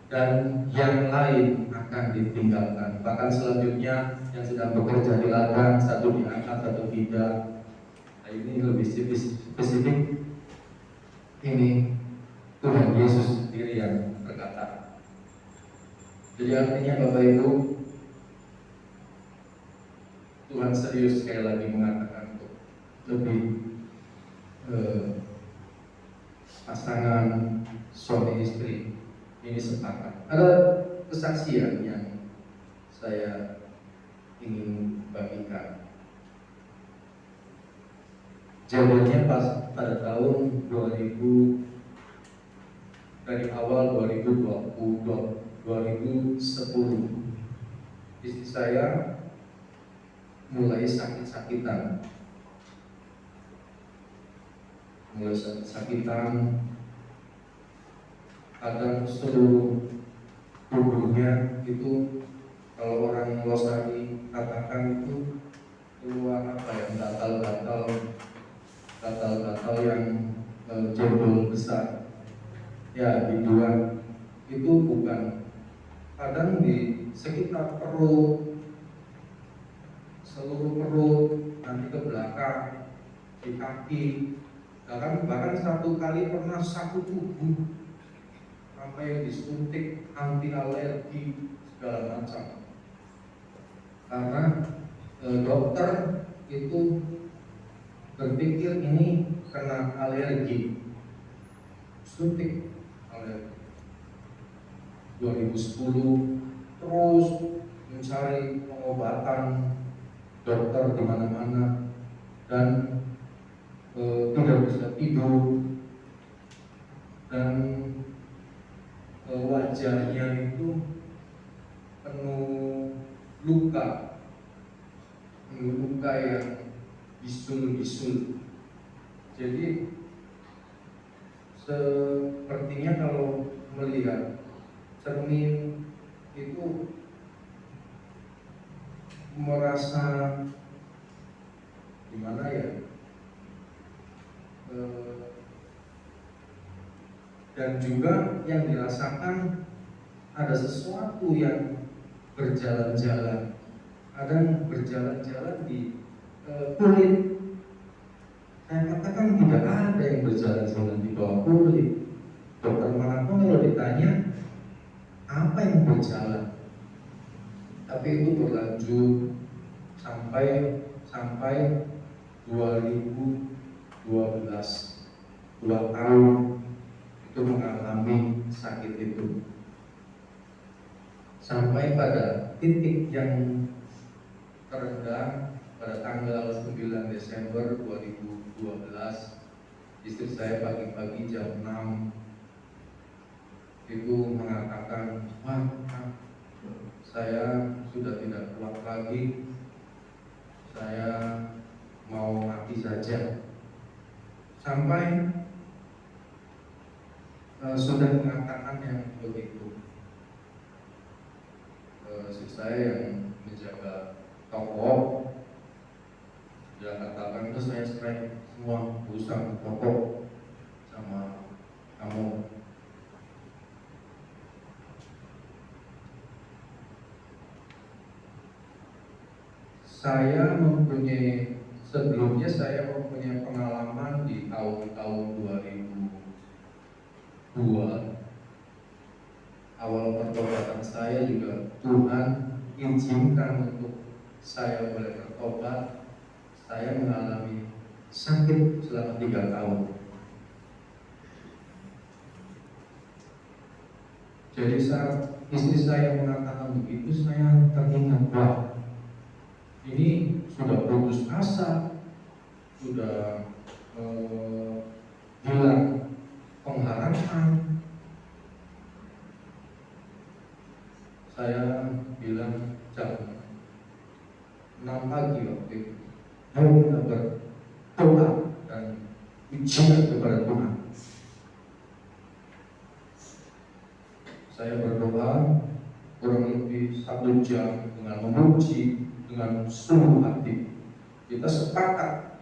Speaker 2: dan yang lain akan ditinggalkan. Bahkan selanjutnya yang sedang bekerja di ladang, satu diangkat, satu tidak. Nah, ini lebih spesifik. Ini Tuhan Yesus sendiri yang berkata. Jadi artinya Bapak Ibu, Tuhan serius sekali lagi mengatakan untuk lebih pasangan suami istri ini sepakat. Ada kesaksian yang saya ingin bagikan. Jawabannya pas pada tahun 2000, dari awal 2010, istri saya mulai sakit-sakitan. Kadang seluruh tubuhnya itu, kalau orang Losari katakan itu keluar gatal-gatal yang jebol besar. Ya, di dua itu bukan, kadang di sekitar perut, seluruh perut, nanti ke belakang, di kaki, bahkan satu kali pernah satu tubuh sampai disuntik anti alergi segala macam. Karena dokter itu berpikir ini kena alergi, suntik alergi. 2010 terus mencari pengobatan, dokter di mana-mana, dan tidak bisa tidur, dan wajahnya itu penuh luka yang bisul-bisul. Jadi sepertinya kalau melihat cermin itu merasa gimana ya, dan juga yang dirasakan ada sesuatu yang berjalan-jalan, ada yang berjalan-jalan di kulit. Saya katakan tidak ada yang berjalan-jalan di bawah kulit. Dokter manapun kalau ditanya apa yang berjalan, tapi itu berlanjut sampai 2012, 2 tahun itu mengalami sakit itu, sampai pada titik yang terendah pada tanggal 9 Desember 2012. Istri saya pagi-pagi jam 6 itu mengatakan, "Wah, saya sudah tidak kuat lagi, saya mau mati saja." Sampai sudah mengatakan yang begitu. Istri saya yang menjaga toko, dia katakan, "Itu saya strike semua, usang toko sama kamu." Sebelumnya saya mempunyai pengalaman di tahun 2002. Awal pertobatan saya juga Tuhan izinkan untuk saya boleh bertobat. Saya mengalami sakit selama 3 tahun. Jadi saat istri saya mengatakan begitu, saya teringat, wah, ini sudah putus asa, sudah hilang pengharapan. Saya bilang jam 6 pagi waktu itu, ayo kita berdoa dan ujian kepada Tuhan. Saya berdoa kurang lebih 1 jam dengan memuji dengan seluruh hati. Kita sepakat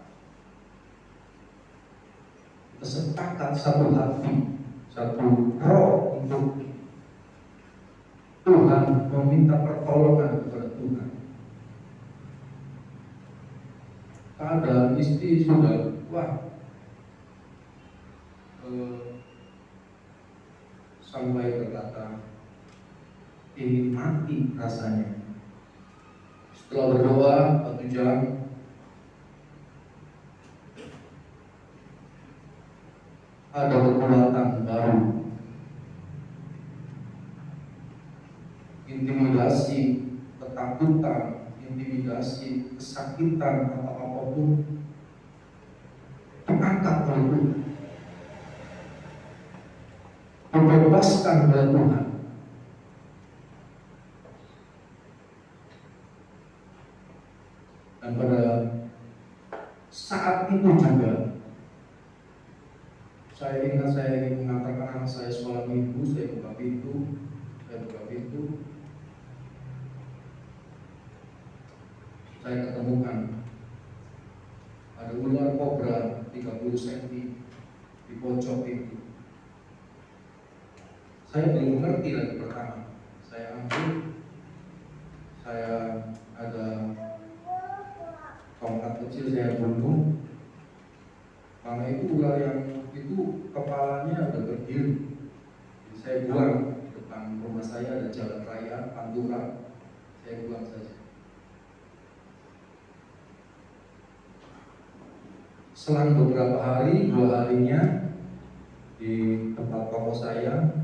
Speaker 2: satu hati, satu roh untuk Tuhan, meminta pertolongan kepada Tuhan. Keadaan istri sudah sampai berkata ingin mati rasanya. Setelah berdoa 1 jam, ada kekuatan baru. Intimidasi, ketakutan, intimidasi, kesakitan atau apapun diangkat oleh Tuhan, dibebaskan oleh Tuhan. Dan pada saat itu juga saya ingin mengantarkan anak saya sekolah minggu. Saya buka pintu. Saya ketemukan ada ular kobra 30 cm di pojok pintu. Saya belum ngerti lagi pertama. Saya ambil, saya ada tongkat kecil, saya bunuh. Karena itu ular yang itu kepalanya udah berdiri. Jadi saya buang di depan rumah saya, ada jalan raya Pantura. Saya buang saja. Selang beberapa hari, 2 harinya di tempat toko saya,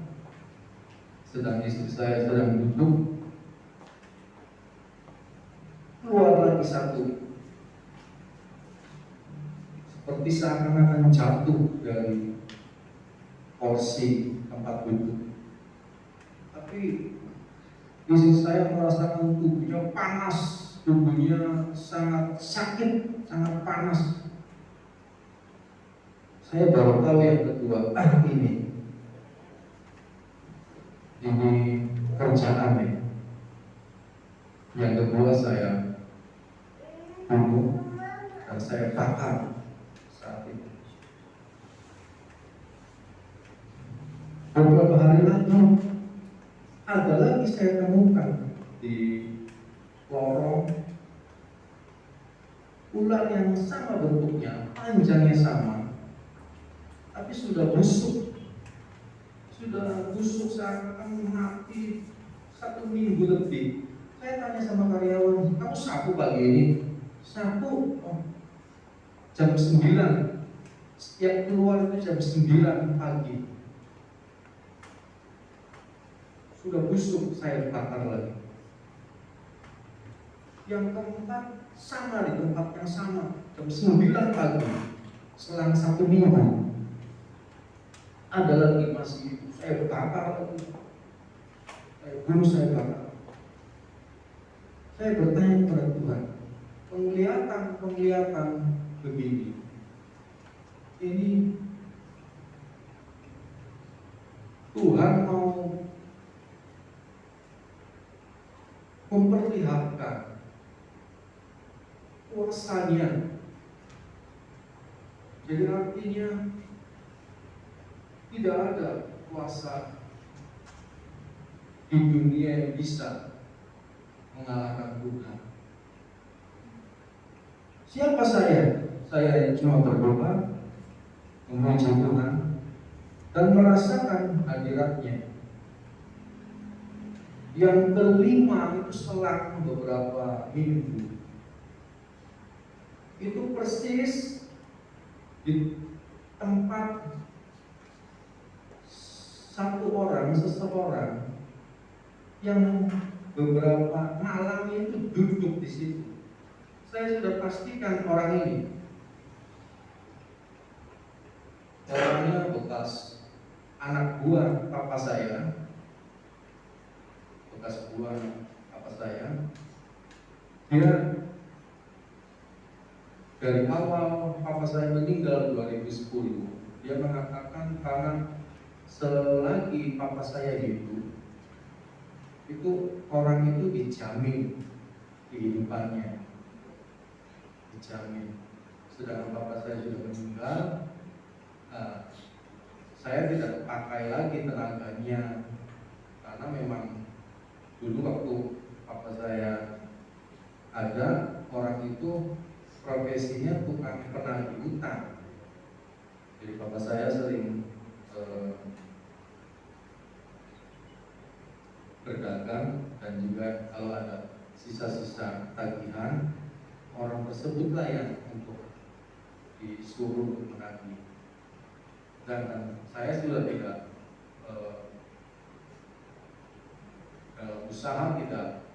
Speaker 2: istri saya sedang duduk, keluar lagi satu, seperti seakan-akan jatuh dari kursi tempat duduk. Tapi istri saya merasakan tubuhnya panas, tubuhnya sangat sakit, sangat panas. Saya baru tahu yang kedua, ini kerjaan ya. Yang kedua saya bunuh dan saya bakar saat itu. beberapa hari lalu ada lagi saya temukan di lorong ular yang sama bentuknya, panjangnya sama, tapi sudah busuk seakan mati 1 minggu lebih. Saya tanya sama karyawan, kamu sapu pagi ini? Sapu, oh, jam 9. Setiap keluar itu jam 9 pagi. Sudah busuk, saya bakar lagi. Yang keempat sama di tempat yang sama, jam 9 pagi. Selang 1 minggu ada lagi masih saya bakar lagi. Saya bakar. Saya bertanya kepada Tuhan, penglihatan begini, ini Tuhan mau memperlihatkan kuasanya. Jadi artinya tidak ada kuasa di dunia yang bisa mengalahkan Tuhan. Siapa saya? Saya yang cuma berdoa, memuji Tuhan, dan merasakan hadiratnya. Yang kelima itu selang beberapa minggu, itu persis di tempat seseorang yang beberapa malam itu duduk di situ. Saya sudah pastikan orang ini orangnya bekas anak buah papa saya, Dia dari awal papa saya meninggal 2010, dia mengatakan karena selagi papa saya hidup, itu orang itu dijamin kehidupannya, dijamin. Sedangkan papa saya sudah meninggal, saya tidak pakai lagi tenaganya, karena memang dulu waktu papa saya ada, orang itu profesinya tukang penagih utang. Jadi papa saya sering berdagang, dan juga kalau ada sisa-sisa tagihan, orang tersebutlah yang untuk disuruh untuk menagih. Dan saya sudah tidak dalam usaha tidak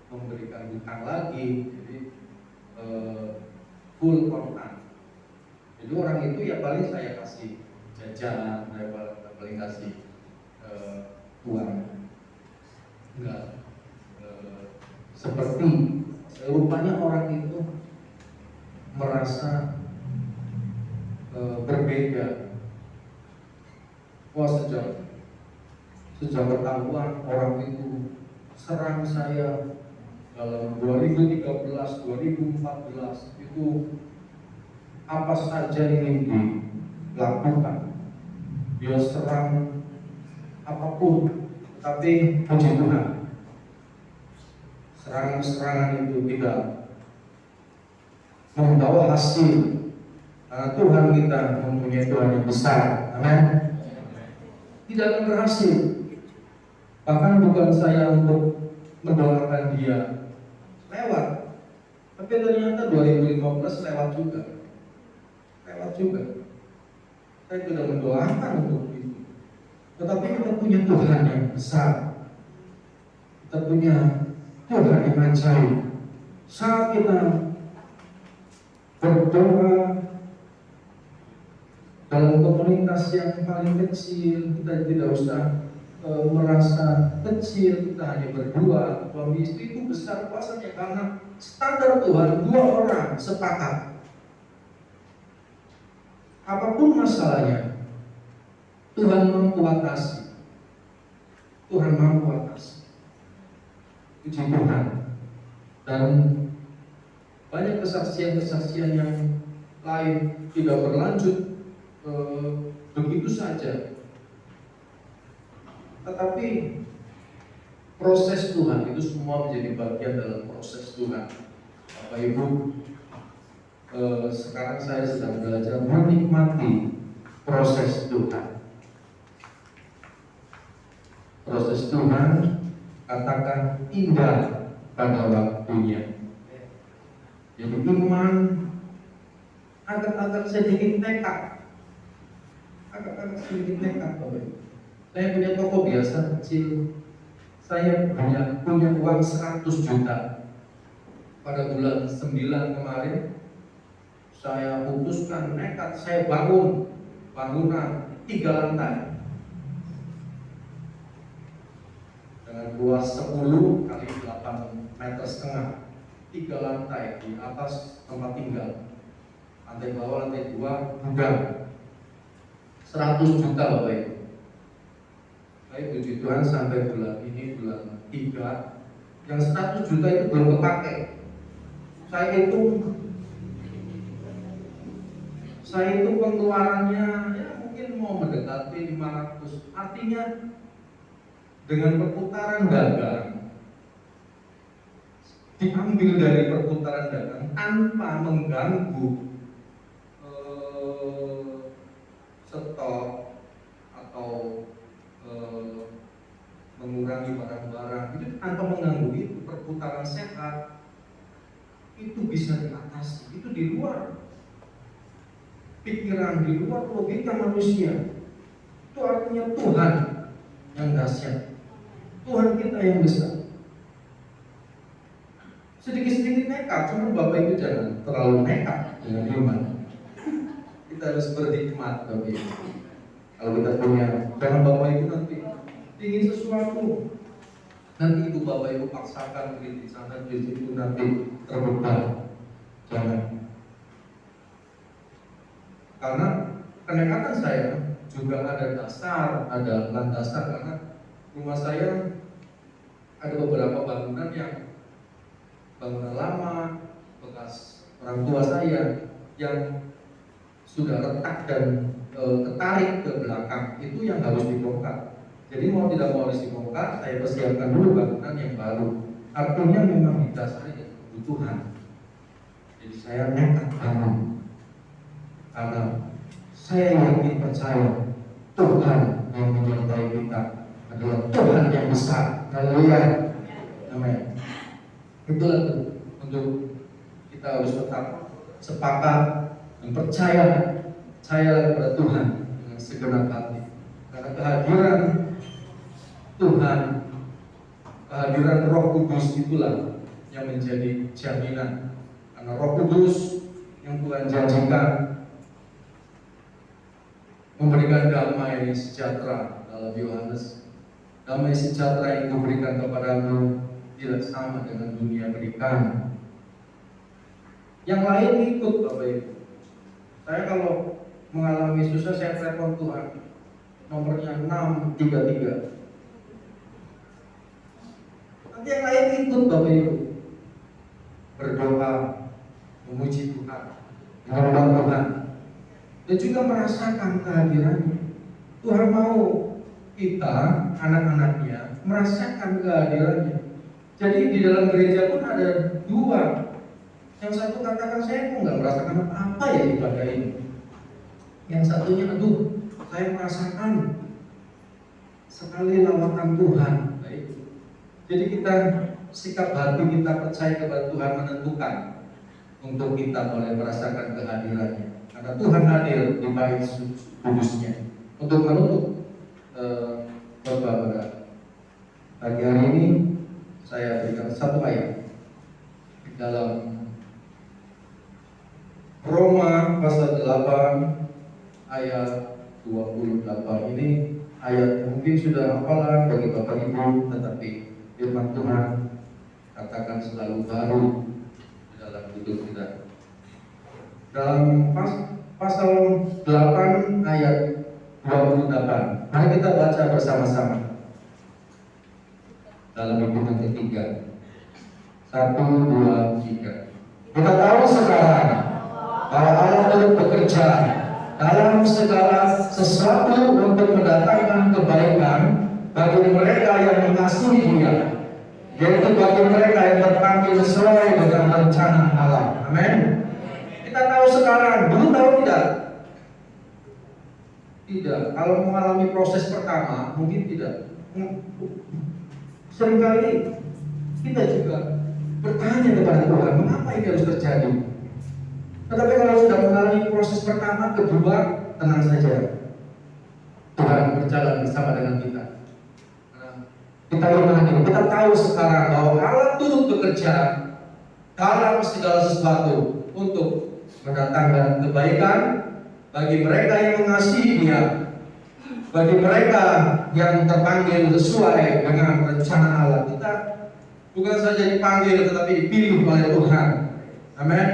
Speaker 2: memberikan hutang lagi, jadi full kontan. Jadi orang itu ya paling saya kasih jajan, saya paling kasih uang. Enggak seperti rupanya orang itu merasa berbeda. Wah, sejak ketahuan orang itu serang saya dalam 2013, 2014 itu apa saja yang dilakukan, dia serang apapun, tapi puji Tuhan, serangan-serangan itu tidak membawa hasil. Karena Tuhan kita mempunyai Tuhan yang besar, amin. Tidak akan berhasil. Bahkan bukan saya untuk mendoakan dia lewat, tapi ternyata 2015 lewat juga. Saya tidak mendoakan untuk itu. Tetapi kita punya Tuhan yang besar, kita punya Tuhan yang ajaib. Saat kita berdoa dalam komunitas yang paling kecil, kita tidak usah merasa kecil, kita hanya berdua, suami istri, itu besar kuasanya karena standar Tuhan 2 orang sepakat. Apapun masalahnya, Tuhan mampu atasi. Puji Tuhan. Dan banyak kesaksian-kesaksian yang lain tidak berlanjut begitu saja. Tetapi proses Tuhan itu semua menjadi bagian dalam proses Tuhan. Bapak Ibu, sekarang saya sedang belajar menikmati proses Tuhan. Proses Tuhan, katakan indah pada waktunya. Jadi iman agak-agak sedikit nekat. Agak-agak sedikit nekat, Bapak Ibu. Saya punya toko biasa kecil. Saya punya uang 100 juta. Pada bulan 9 kemarin, saya putuskan nekat, saya bangun bangunan 3 lantai dengan luas 10 kali 8 meter setengah, 3 lantai di atas tempat tinggal, lantai bawah, lantai 2 gudang, 100 juta Bapak Ibu. Baik, puji Tuhan sampai bulan ini, bulan 3, yang 100 juta itu belum kepake. Saya itu pengeluarannya ya mungkin mau mendekati 500. Artinya dengan perputaran dagang, diambil dari perputaran dagang tanpa mengganggu stok atau mengurangi barang-barang, itu tanpa mengganggu itu perputaran sehat, itu bisa diatasi. Itu di luar pikiran, di luar logika manusia. Itu artinya Tuhan yang dahsyat, Tuhan kita yang besar. Sedikit-sedikit nekat, cuma Bapak Ibu jangan terlalu nekat dengan iman. Kita harus berhikmat, Bapak Ibu. Kalau kita punya, jangan Bapak Ibu nanti ingin sesuatu, nanti itu Bapak Ibu paksakan di sana, di situ nanti terbeban. Jangan. Karena kenekatan saya juga ada dasar, ada landasan, karena rumah saya ada beberapa bangunan yang bangunan lama bekas orang tua saya yang sudah retak dan ketarik ke belakang, itu yang harus dibongkar. Jadi mau tidak mau harus dibongkar, saya persiapkan dulu bangunan yang baru. Artinya memang didasari dari kebutuhan. Jadi saya nekat bangun karena saya yakin percaya Tuhan yang menyertai kita adalah Tuhan yang besar. Haleluya. Amin. Itulah untuk kita harus tetap sepakat dan percaya kepada Tuhan dengan segenap hati. Karena kehadiran Tuhan, kehadiran Roh Kudus itulah yang menjadi jaminan. Karena Roh Kudus yang Tuhan janjikan memberikan damai sejahtera dalam Yohanes. Damai sejahtera yang diberikan kepadamu tidak sama dengan dunia berikan. Yang lain ikut Bapak Ibu. Saya kalau mengalami susah, saya telepon Tuhan, nomornya 633. Nanti yang lain ikut Bapak Ibu, berdoa, memuji Tuhan, menyembah Tuhan, dan juga merasakan kehadirannya. Tuhan mau kita, anak-anaknya, merasakan kehadirannya. Jadi di dalam gereja pun ada dua. Yang satu katakan, saya kok nggak merasakan apa ya ibadah ini. Yang satunya, aduh, saya merasakan sekali lawatan Tuhan. Baik. Jadi kita sikap hati kita percaya kepada Tuhan menentukan untuk kita mulai merasakan kehadirannya. Karena Tuhan hadir di bait kudusnya. Untuk menutup Bapak pagi hari ini, saya berikan satu ayat di dalam Roma pasal 8 ayat 28. Ini ayat mungkin sudah hafalan bagi Bapak Ibu, tetapi firman Tuhan katakan selalu baru di dalam hidup kita. Dalam pasal 8 ayat 28. Mari kita baca bersama-sama. Dalam hitungan ketiga. 1, 2, 3. Kita tahu sekarang bahwa Allah turut bekerja dalam segala sesuatu untuk mendatangkan kebaikan
Speaker 3: bagi mereka yang mengasihi Dia, yaitu bagi mereka yang terpanggil sesuai dengan rencana Allah. Amin. Kita tahu sekarang, dulu tahu tidak? Tidak. Kalau mengalami proses pertama, mungkin tidak. Seringkali kita juga bertanya kepada Tuhan, mengapa ini harus terjadi? Tetapi kalau sudah mengalami proses pertama, kedua, tenang saja. Tuhan berjalan bersama dengan kita. Kita imani, kita tahu sekarang bahwa Allah turut bekerja dalam segala sesuatu untuk mendatangkan kebaikan bagi mereka yang mengasihi Dia, bagi mereka yang terpanggil sesuai dengan rencana Allah. Kita bukan saja dipanggil tetapi dipilih oleh Tuhan. Amin.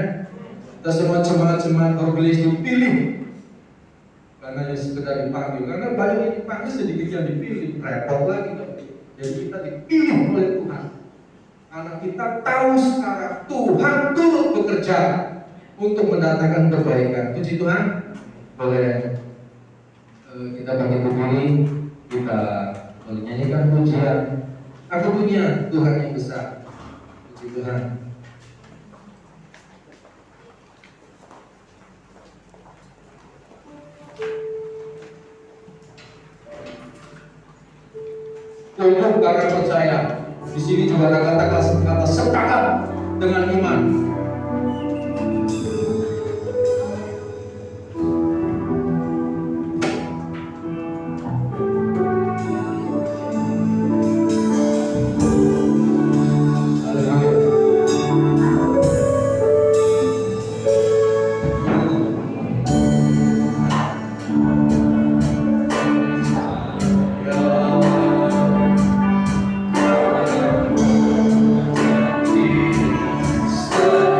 Speaker 3: Kita semua jemaat-jemaat Orgelis dipilih, karena hanya sekedar dipanggil. Karena banyak yang dipanggil, sedikit yang dipilih, repot lagi. Jadi kita dipilih oleh Tuhan, karena kita tahu sekarang Tuhan turut bekerja untuk mendatangkan kebaikan. Puji Tuhan. Boleh kita bangkit berdiri, kita boleh nyanyikan pujian Aku Punya Tuhan yang Besar. Puji Tuhan. Tumbuh karena percaya. Di sini juga ada kata sepakat dengan iman.
Speaker 2: Stay.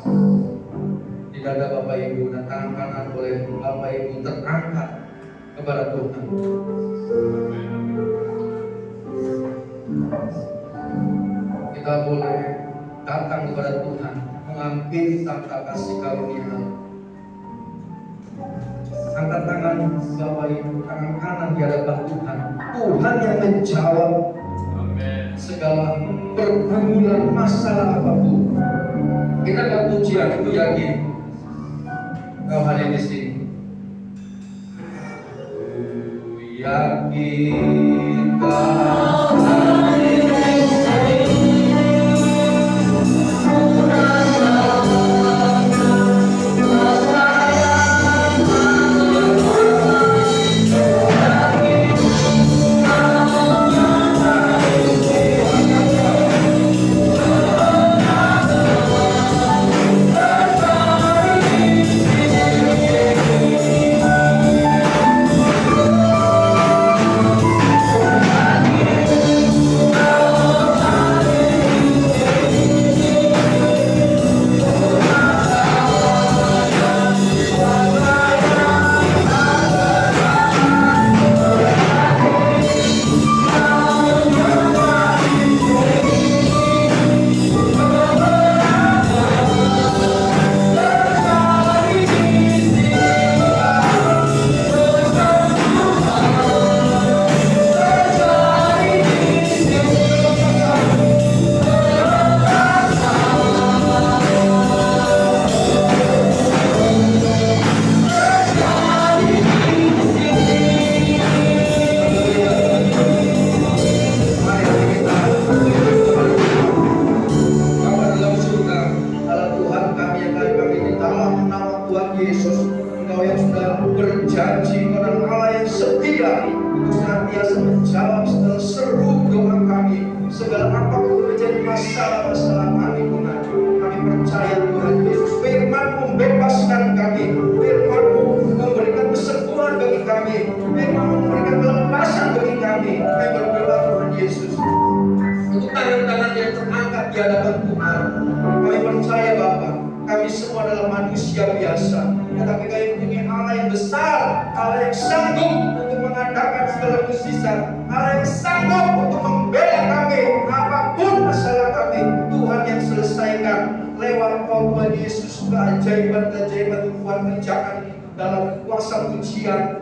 Speaker 3: Di dada Bapak Ibu dan tangan kanan boleh Bapak Ibu terangkat kepada Tuhan. Kita boleh datang kepada Tuhan, mengambil tata kasih karunia. Angkat tangan Bapak Ibu, tangan kanan di hadapan Tuhan. Tuhan yang menjawab segala pergumulan masalah apapun. Kita gak pujian, itu yakin kau hadir di sini. Yakin kau hadir di sini.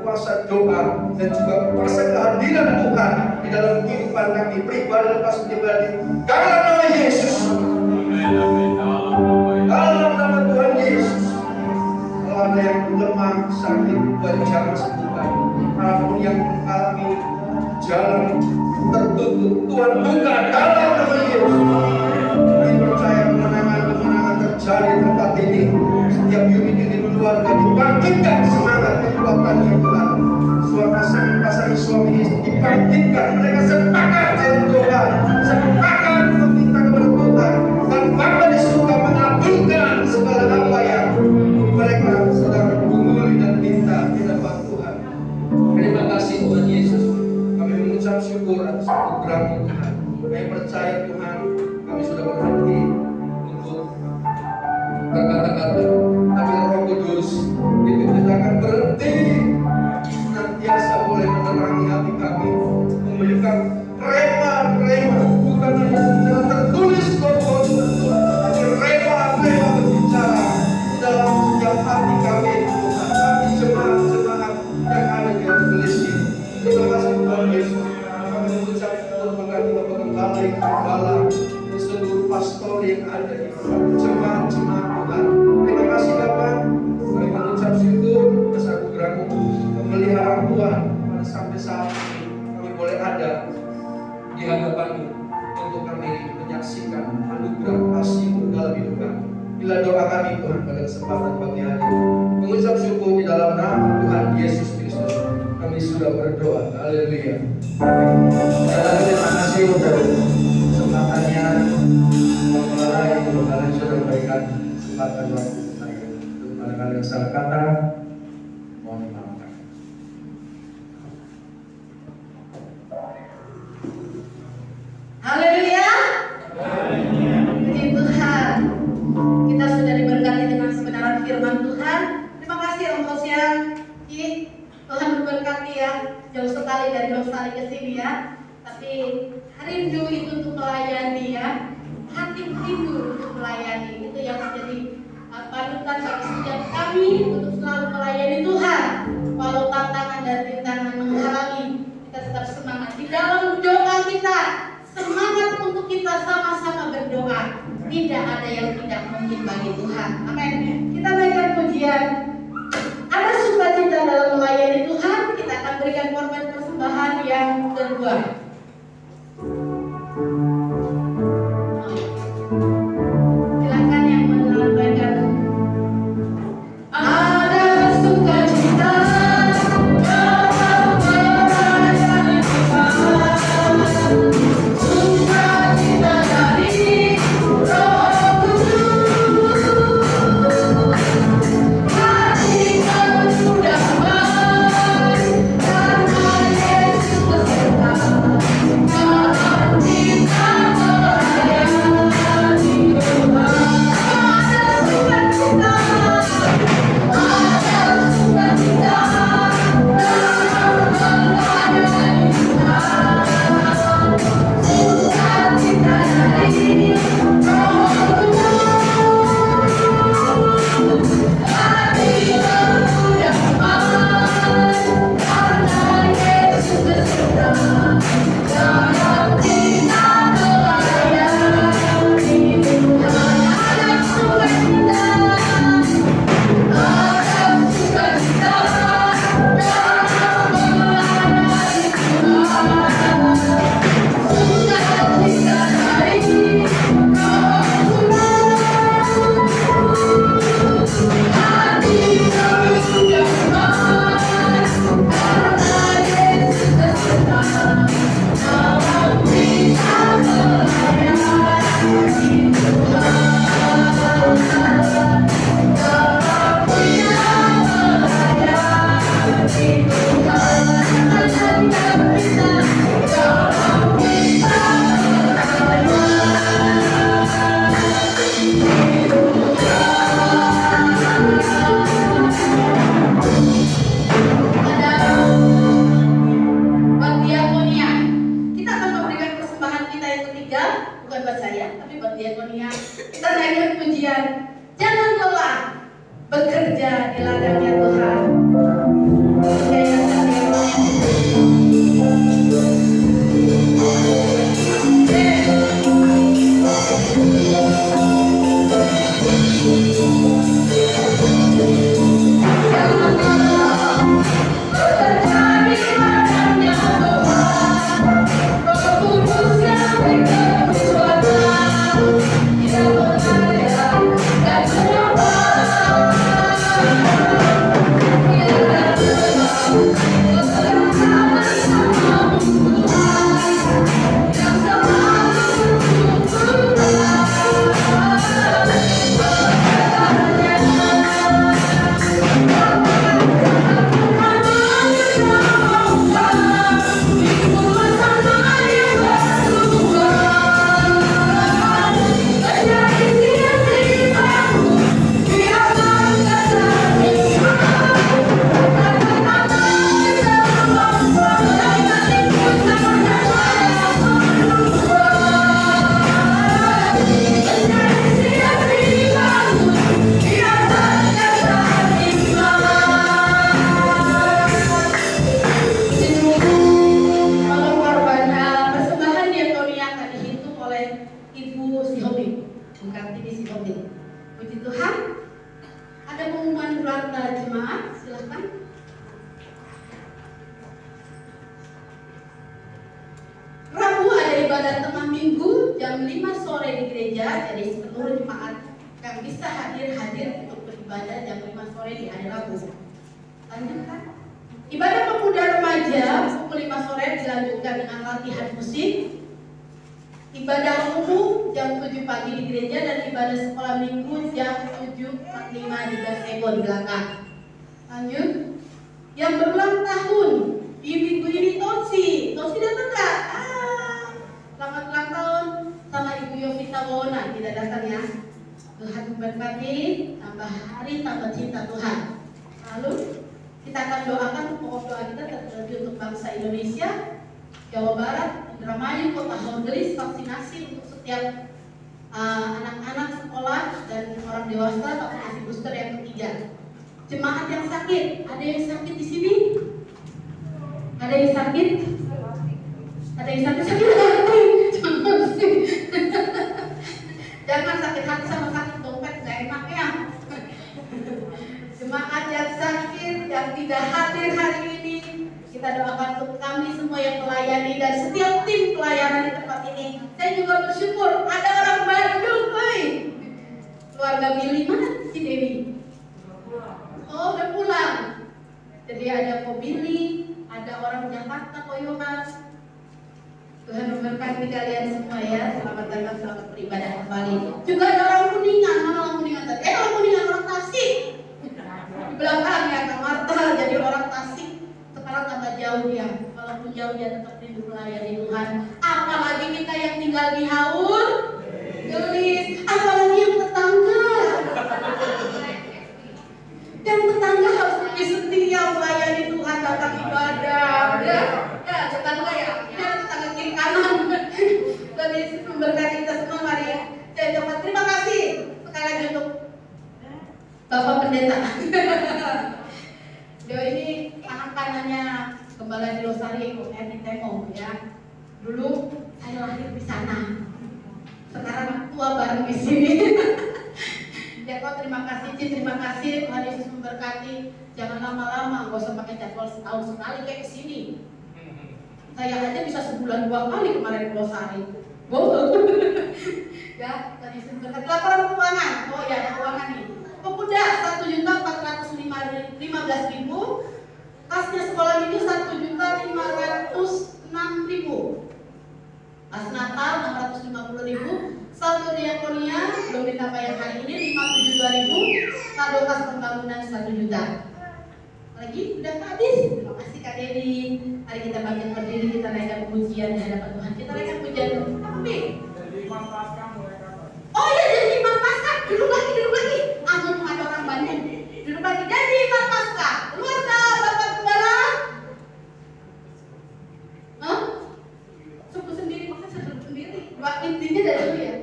Speaker 3: Kuasa doa dan juga kuasa kehadiran Tuhan di dalam kehidupan kami pribadi lepas pribadi. Dalam nama Yesus, dalam nama Tuhan Yesus. Kalau ada yang lemah, sakit, berbicara sembuhkan. Apapun yang mengalami jalan tertutup, Tuhan buka dalam nama Yesus. Kami percaya kemenangan terjadi tempat ini. Setiap unit keluarga dibangkitkan semangat kekuatan yang Tuhan. Pasangan suami istri dibangkitkan, mereka sepakat dalam doa, sepakat meminta kepada Tuhan, dan Bapa di surga mengabulkan segala apa yang mereka sedang gumuli dan minta di depan Tuhan. Terima kasih Tuhan Yesus. Kami mengucap syukur atas anugerah-Mu Tuhan. Kami percaya Tuhan, kami sudah berhenti untuk berkata-kata, tapi Roh Kudus itu tidak akan berhenti, senantiasa boleh menerangi hati kami, memberikan rema-rema, bukan hanya secara tertulis maupun tapi rema-rema berbicara di dalam setiap hati kami, Tuhan. Kami jemaat-jemaat yang ada di gereja ini. Terima kasih Tuhan Yesus. Kami mengucap syukur mengenai Bapak Gembala, dan seluruh pastor yang ada di jemaat-jemaat Tuhan. Terima kasih Bapak. Kami mengucap syukur atas anugerah-Mu, pemeliharaan Tuhan pada sampai saat ini kami boleh ada di hadapan-Mu untuk kami menyaksikan anugerah kasih-Mu dalam hidup kami. Bila doa kami Tuhan pada kesempatan pagi hari ini, mengucap syukur di dalam nama Tuhan Yesus Kristus, kami sudah berdoa. Haleluya. Terima kasih untuk kesempatannya memulai kalian sudah memberikan kesempatan waktu saya. Untuk kalian yang salah kata, mohon dimaafkan.
Speaker 1: Haleluya. Puji Tuhan. Kita sudah diberi
Speaker 4: firman Tuhan. Terima kasih Om Sosial. Tuhan memberkati ya. Jauh sekali dari Australia ke sini ya. Tapi rindu itu untuk melayani ya. Hati rindu untuk melayani. Itu yang menjadi panutan bagi setiap kami untuk selalu melayani Tuhan. Walau tantangan dan rintangan menghalangi, kita tetap semangat. Di dalam doa kita, semangat untuk kita sama-sama berdoa. Tidak ada yang tidak mungkin bagi Tuhan. Amin. Kita naikkan pujian. Ada sukacita dalam melayani Tuhan. Kita akan berikan korban persembahan yang kedua. Silakan yang menyampaikan. Ada sukacita dalam melayani Tuhan. Sukacita dari Roh Kudus. Hati kami damai karena Yesus beserta. Dalam kita melayani Tuhan. Ada sukacita. Ada sukacita dalam melayani Tuhan. Sukacita dari Roh Kudus. Hati kami damai karena Yesus beserta. Dalam kita melayani Tuhan. Ada sukacita. Ada sukacita dalam melayani Tuhan. Sukacita dari Roh Kudus. Hati kami damai karena Yesus beserta. Dalam kita melayani Tuhan. Buat diakonia, kita akan memberikan persembahan kita yang ketiga, bukan buat saya, tapi buat diakonia. Kita naikkan pujian. Jangan lelah bekerja di ladangnya Tuhan. Puji Tuhan. Ada pengumuman keluarga jemaat, silahkan. Rabu ada ibadah tengah minggu jam 5 sore di gereja. Jadi seluruh jemaat yang bisa hadir untuk beribadah jam 5 sore di hari Rabu. Lanjutkan. Ibadah pemuda remaja pukul 5 sore dilanjutkan dengan latihan musik. Ibadah umum jam 7 pagi di gereja dan ibadah sekolah minggu jam 7.45 di gazebo di belakang. Lanjut. Yang berulang tahun di minggu ini Tosi datang nggak? Selamat ulang tahun sama Ibu Yovita Wona, tidak datang ya. Tuhan memberkati, tambah hari, tambah cinta Tuhan. Lalu kita akan doakan pokok doa kita terlebih untuk bangsa Indonesia, Jawa Barat, Indramayu, Kota Honggelis, vaksinasi untuk setiap anak-anak sekolah dan orang dewasa, vaksinasi booster yang ketiga. Jemaat yang sakit, ada yang sakit di sini? Ada yang sakit? Ada yang sakit hati? Jangan sakit hati sama sakit dompet, gak enak ya. Jemaat yang sakit, yang tidak hadir hari ini, kita doakan untuk kami semua yang melayani dan setiap tim pelayanan di tempat ini. Saya juga bersyukur ada orang Bandung, keluarga Billy, mana si Dewi? Oh, udah pulang. Jadi ada Ko Billy, ada orang Jakarta, Ko Yohan. Tuhan memberkati kalian semua ya. Selamat datang, selamat beribadah kembali. Juga ada orang Kuningan, mana orang Kuningan tadi? Orang Kuningan, orang Tasik. Di belakang ya, Kak Marta, jadi orang Tasik. Sekarang tambah jauh dia. Walaupun jauh dia tetap rindu melayani Tuhan. Apalagi kita yang tinggal di Haur, Gelis, apalagi yang tetangga. Yang tetangga harus lebih setia melayani Tuhan, datang ibadah. Ya, tetangga ya. Tetangga kiri kanan. Dan Yesus memberkati kita semua, mari ya. Saya ucapkan terima kasih sekali lagi untuk Bapak Pendeta. Dia ini anak kanannya Gembala di Losari, Ernie Temo ya. Dulu saya lahir di sana. Sekarang tua bareng di sini. Ya kok terima kasih Ci, terima kasih Tuhan Yesus memberkati. Jangan lama-lama, gak usah pakai jadwal setahun sekali kayak kesini. Saya aja bisa sebulan 2 kali kemarin di Losari. Ya, Tuhan Yesus memberkati. Laporan keuangan, oh ya ada keuangan nih. Pemuda 1.415.000, kasnya sekolah ini 1.506.000. Pas Natal 650.000, saldo diakonia belum ditambah yang hari ini 572.000, saldo kas pembangunan 1 juta. Lagi udah habis. Terima kasih Kak Dedi. Mari kita bangkit berdiri, kita naikkan pujian di hadapan Tuhan. Kita naikkan pujian tapi oh iya, jadi Imam Paskah. Duduk lagi. Amun ada orang Bandung. Duduk lagi jadi Imam Paskah. Keluarga Bapak Gembala. Suku sendiri, maksudnya suku sendiri. Intinya dari dulu ya.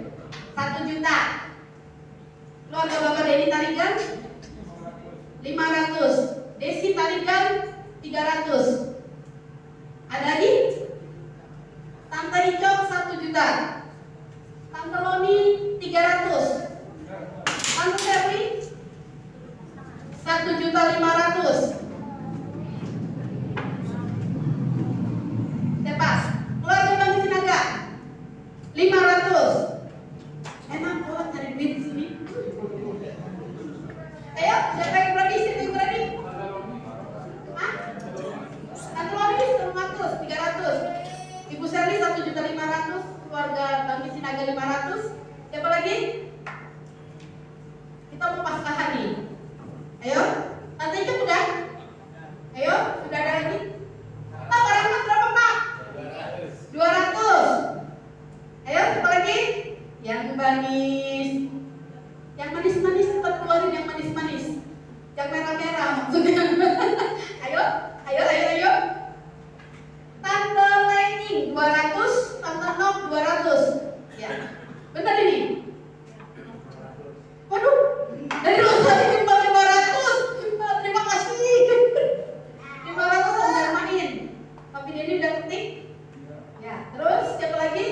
Speaker 4: 1 juta. Keluarga Bapak Dedi Tarigan 500. Desi Tarigan 300. Ada lagi? Tante Icok 1 juta. Tante Loni 300. Tante Dewi 1.500.000. Tepas. Keluarga Bang Sinaga 500. Emang kok cari duit di sini? Ayo, siapa yang berani? Siapa yang berani? Hah? Tante Loni 300. Ibu Serli 1.500.000. Keluarga Bang Sinaga 500. Siapa lagi? Kita mau paskahan nih. Ayo, Tante Icuk udah? Ayo, sudah ada lagi? Pak, barang berapa Pak? 200. Ayo, siapa lagi? Yang manis. Yang manis-manis, cepat keluarin yang manis-manis. Yang merah-merah maksudnya. Ayo. Tante Leni 200, Tante Nok 200. Ya. Bentar ini. Waduh, dari Losari timbal 500. Terima kasih. 500 udah main. Tapi Denny udah ketik. Ya, terus siapa lagi?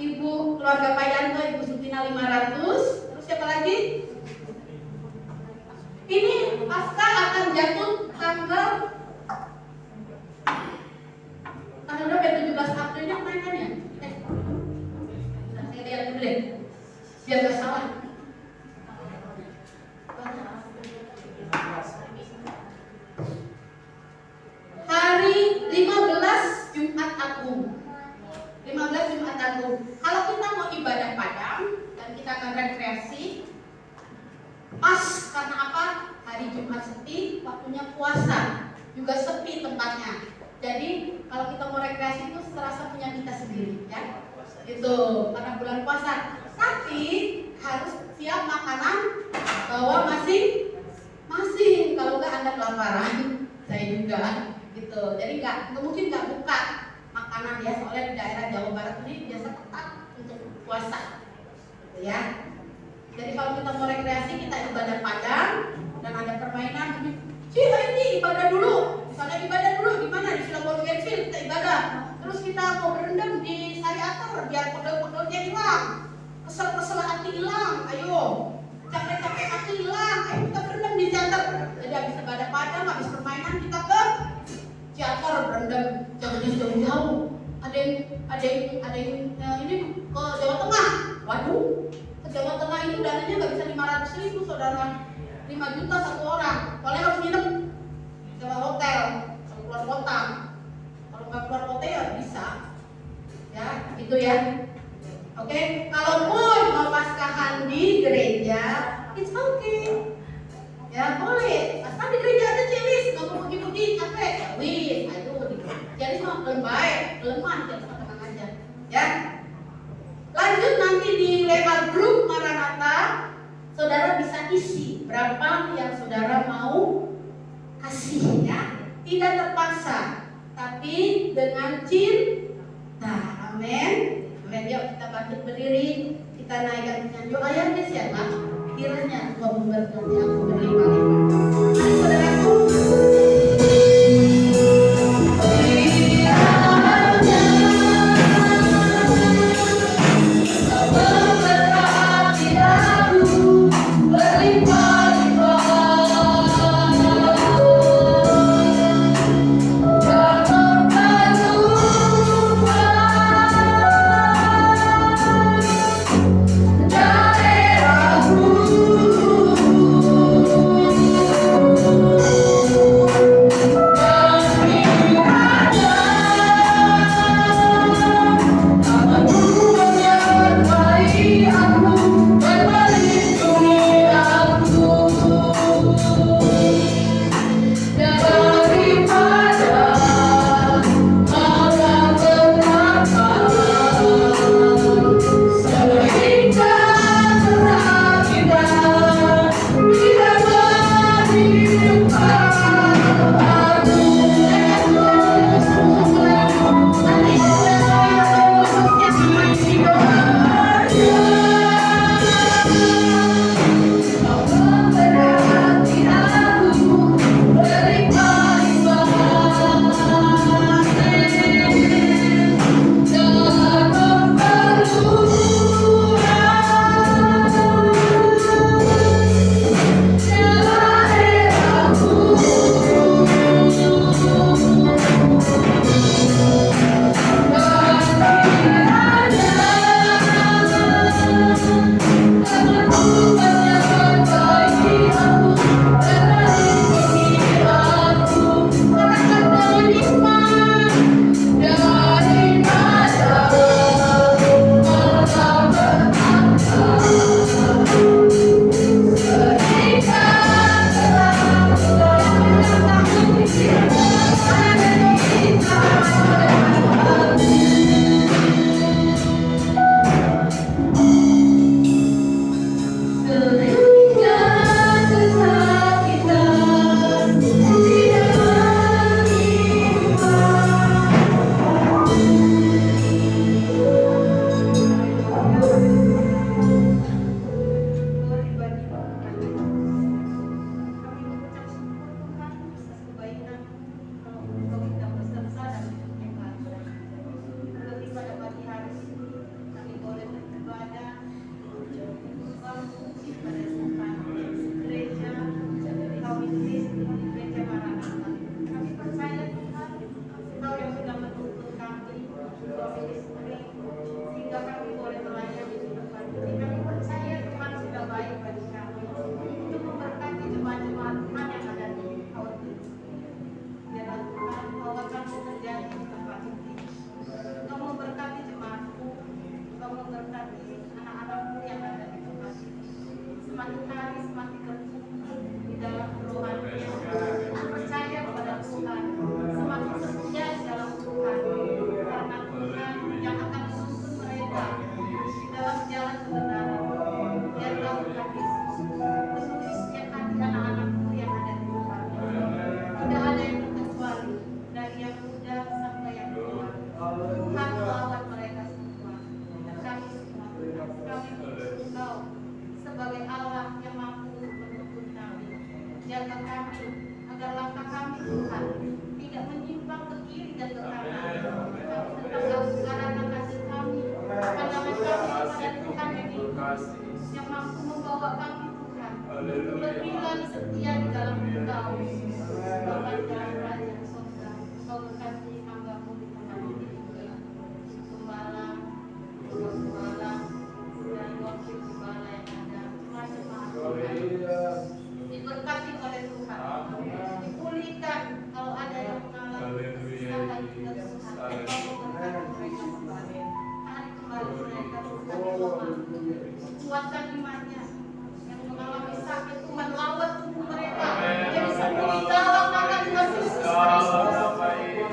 Speaker 4: Ibu keluarga Pak Yanto, Ibu Sutina 500. Terus siapa lagi? Ini pasca akan jatuh tanggal berapa? 17 April ini mainannya. Saya lihat dulu deh, biar gak salah. Hari 15 Jumat Agung. 15 Jumat Agung. Kalau kita mau ibadah padang dan kita akan rekreasi, pas karena apa? Hari Jumat sepi, waktunya puasa, juga sepi tempatnya. Jadi kalau kita mau rekreasi itu serasa punya kita sendiri, ya. Itu karena bulan puasa. Tapi harus siap makanan bawa masing-masing. Kalau nggak Anda kelaparan, saya juga gitu. Jadi mungkin nggak buka makanan ya, soalnya di daerah Jawa Barat ini biasa ketat untuk puasa, gitu ya. Jadi kalau kita mau rekreasi, kita ibadah padang dan ada permainan. Ini ibadah dulu. Misalnya ibadah dulu di mana, di Silabolu Gensil kita ibadah. Terus kita mau berendam di Sari Atar biar pegel-pegelnya hilang, kesel-kesel hati hilang. Ayo, capek-capek hati hilang. Ayo kita berendam di teater. Jadi habis ibadah padang, habis permainan kita ke teater berendam. Jangan jauh-jauh. Ada yang ini ke Jawa Tengah. Waduh, ke Jawa Tengah itu dananya nggak bisa 500.000 saudara. 5 juta satu orang. Soalnya harus nginep sewa hotel, kalau keluar kota. Kalau nggak keluar kota ya bisa. Ya, gitu ya. Oke, kalaupun mau paskahan di gereja, it's okay. Ya boleh. Paskan di gereja ada cewis, nggak mau pergi-pergi capek. Ya wis, ayo. Jadi mau baik, lemah, jadi tenang aja. Ya. Lanjut nanti di WA grup Maranatha, saudara bisa isi berapa yang saudara mau kasih ya. Tidak terpaksa, tapi dengan cinta. Amin. Amin. Yuk kita bangkit berdiri, kita naikkan nyanyi ayatnya siapa? Kiranya Tuhan memberkati aku berlimpah-limpah. Mari saudaraku.
Speaker 1: Daerahku
Speaker 4: yang mampu membawa kami Tuhan lebih lagi setia di dalam Engkau bahkan dalam kerajaan surga. Engkau berkati hamba-Mu di tempat ini juga, gembala, gembala dan wakil gembala yang ada, jemaat Tuhan diberkati oleh Tuhan, dipulihkan kalau ada yang mengalami kesusahan juga Tuhan. Engkau memberkati mereka kembali, tarik kembali mereka Tuhan di lemah, kuatkan imannya. Yang mengalami sakit Tuhan, lawat tubuh mereka jadi sembuh di dalam nama Tuhan Yesus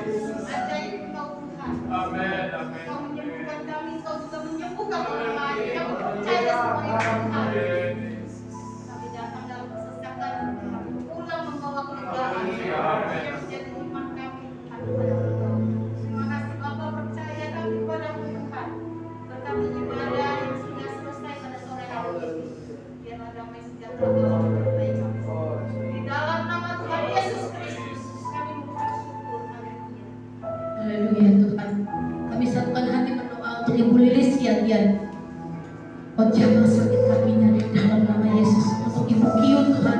Speaker 4: Kristus. Ajaib Engkau Tuhan, Engkau menyembuhkan kami, Engkau juga menyembuhkan orang lain yang percaya semua itu Tuhan. Kami datang dalam kesesakan, pulang membawa kelegaan yang menjadi iman kami Tuhan kepada Engkau. Terima kasih Bapa, percaya kami kepada-Mu Tuhan. Berkati ibadah yang sudah selesai pada sore hari ini. Biarlah damai sejahtera Allah menyertai kami. Di dalam nama Tuhan Yesus Kristus kami mengucap syukur. Haleluya.
Speaker 1: Haleluya Tuhan. Kami satukan hati berdoa untuk Ibu Lilis Yatian. Oh jamah sakit kakinya di dalam nama Yesus. Untuk Ibu Kiyu Tuhan,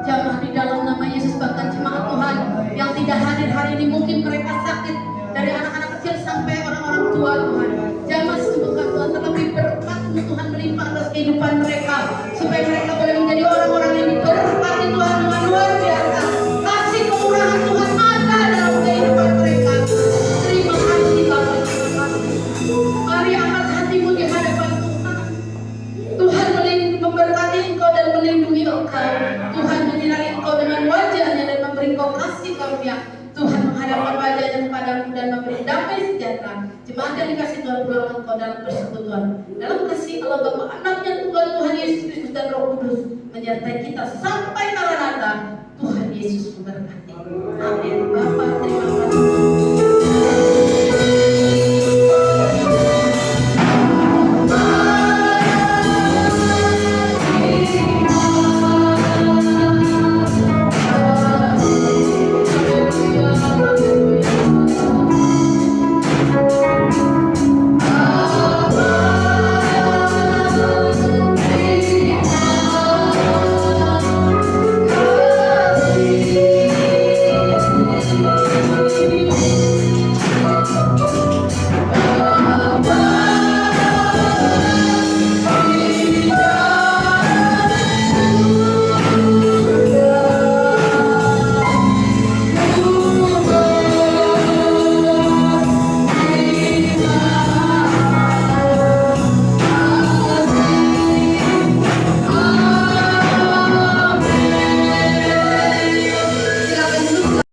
Speaker 1: jamah di dalam nama Yesus. Bahkan jemaat Tuhan yang tidak hadir hari ini, mungkin mereka sakit dari anak-anak kecil sampai orang-orang tua Tuhan. Jamah sembuhkan Tuhan, terlebih berkat-Mu Tuhan melimpah atas kehidupan mereka, supaya mereka boleh menjadi orang-orang yang diberkati Tuhan dengan luar biasa. Kasih kemurahan Tuhan ada dalam kehidupan mereka. Terima kasih Bapa, terima kasih. Mari angkat hatimu di hadapan Tuhan. Tuhan memberkati engkau dan melindungi engkau. Tuhan menyinari engkau dengan wajahnya dan memberi engkau kasih karunia. Tuhan menghadapkan wajahnya kepadamu dan memberi damai sejahtera. Jemaat yang dikasih Tuhan, pulang engkau dalam persekutuan, dalam kasih Allah Bapa, Anaknya Tunggal Tuhan Yesus Kristus dan Roh Kudus menyertai kita sampai Maranatha. Tuhan Yesus memberkati. Amin. Bapa, terima kasih.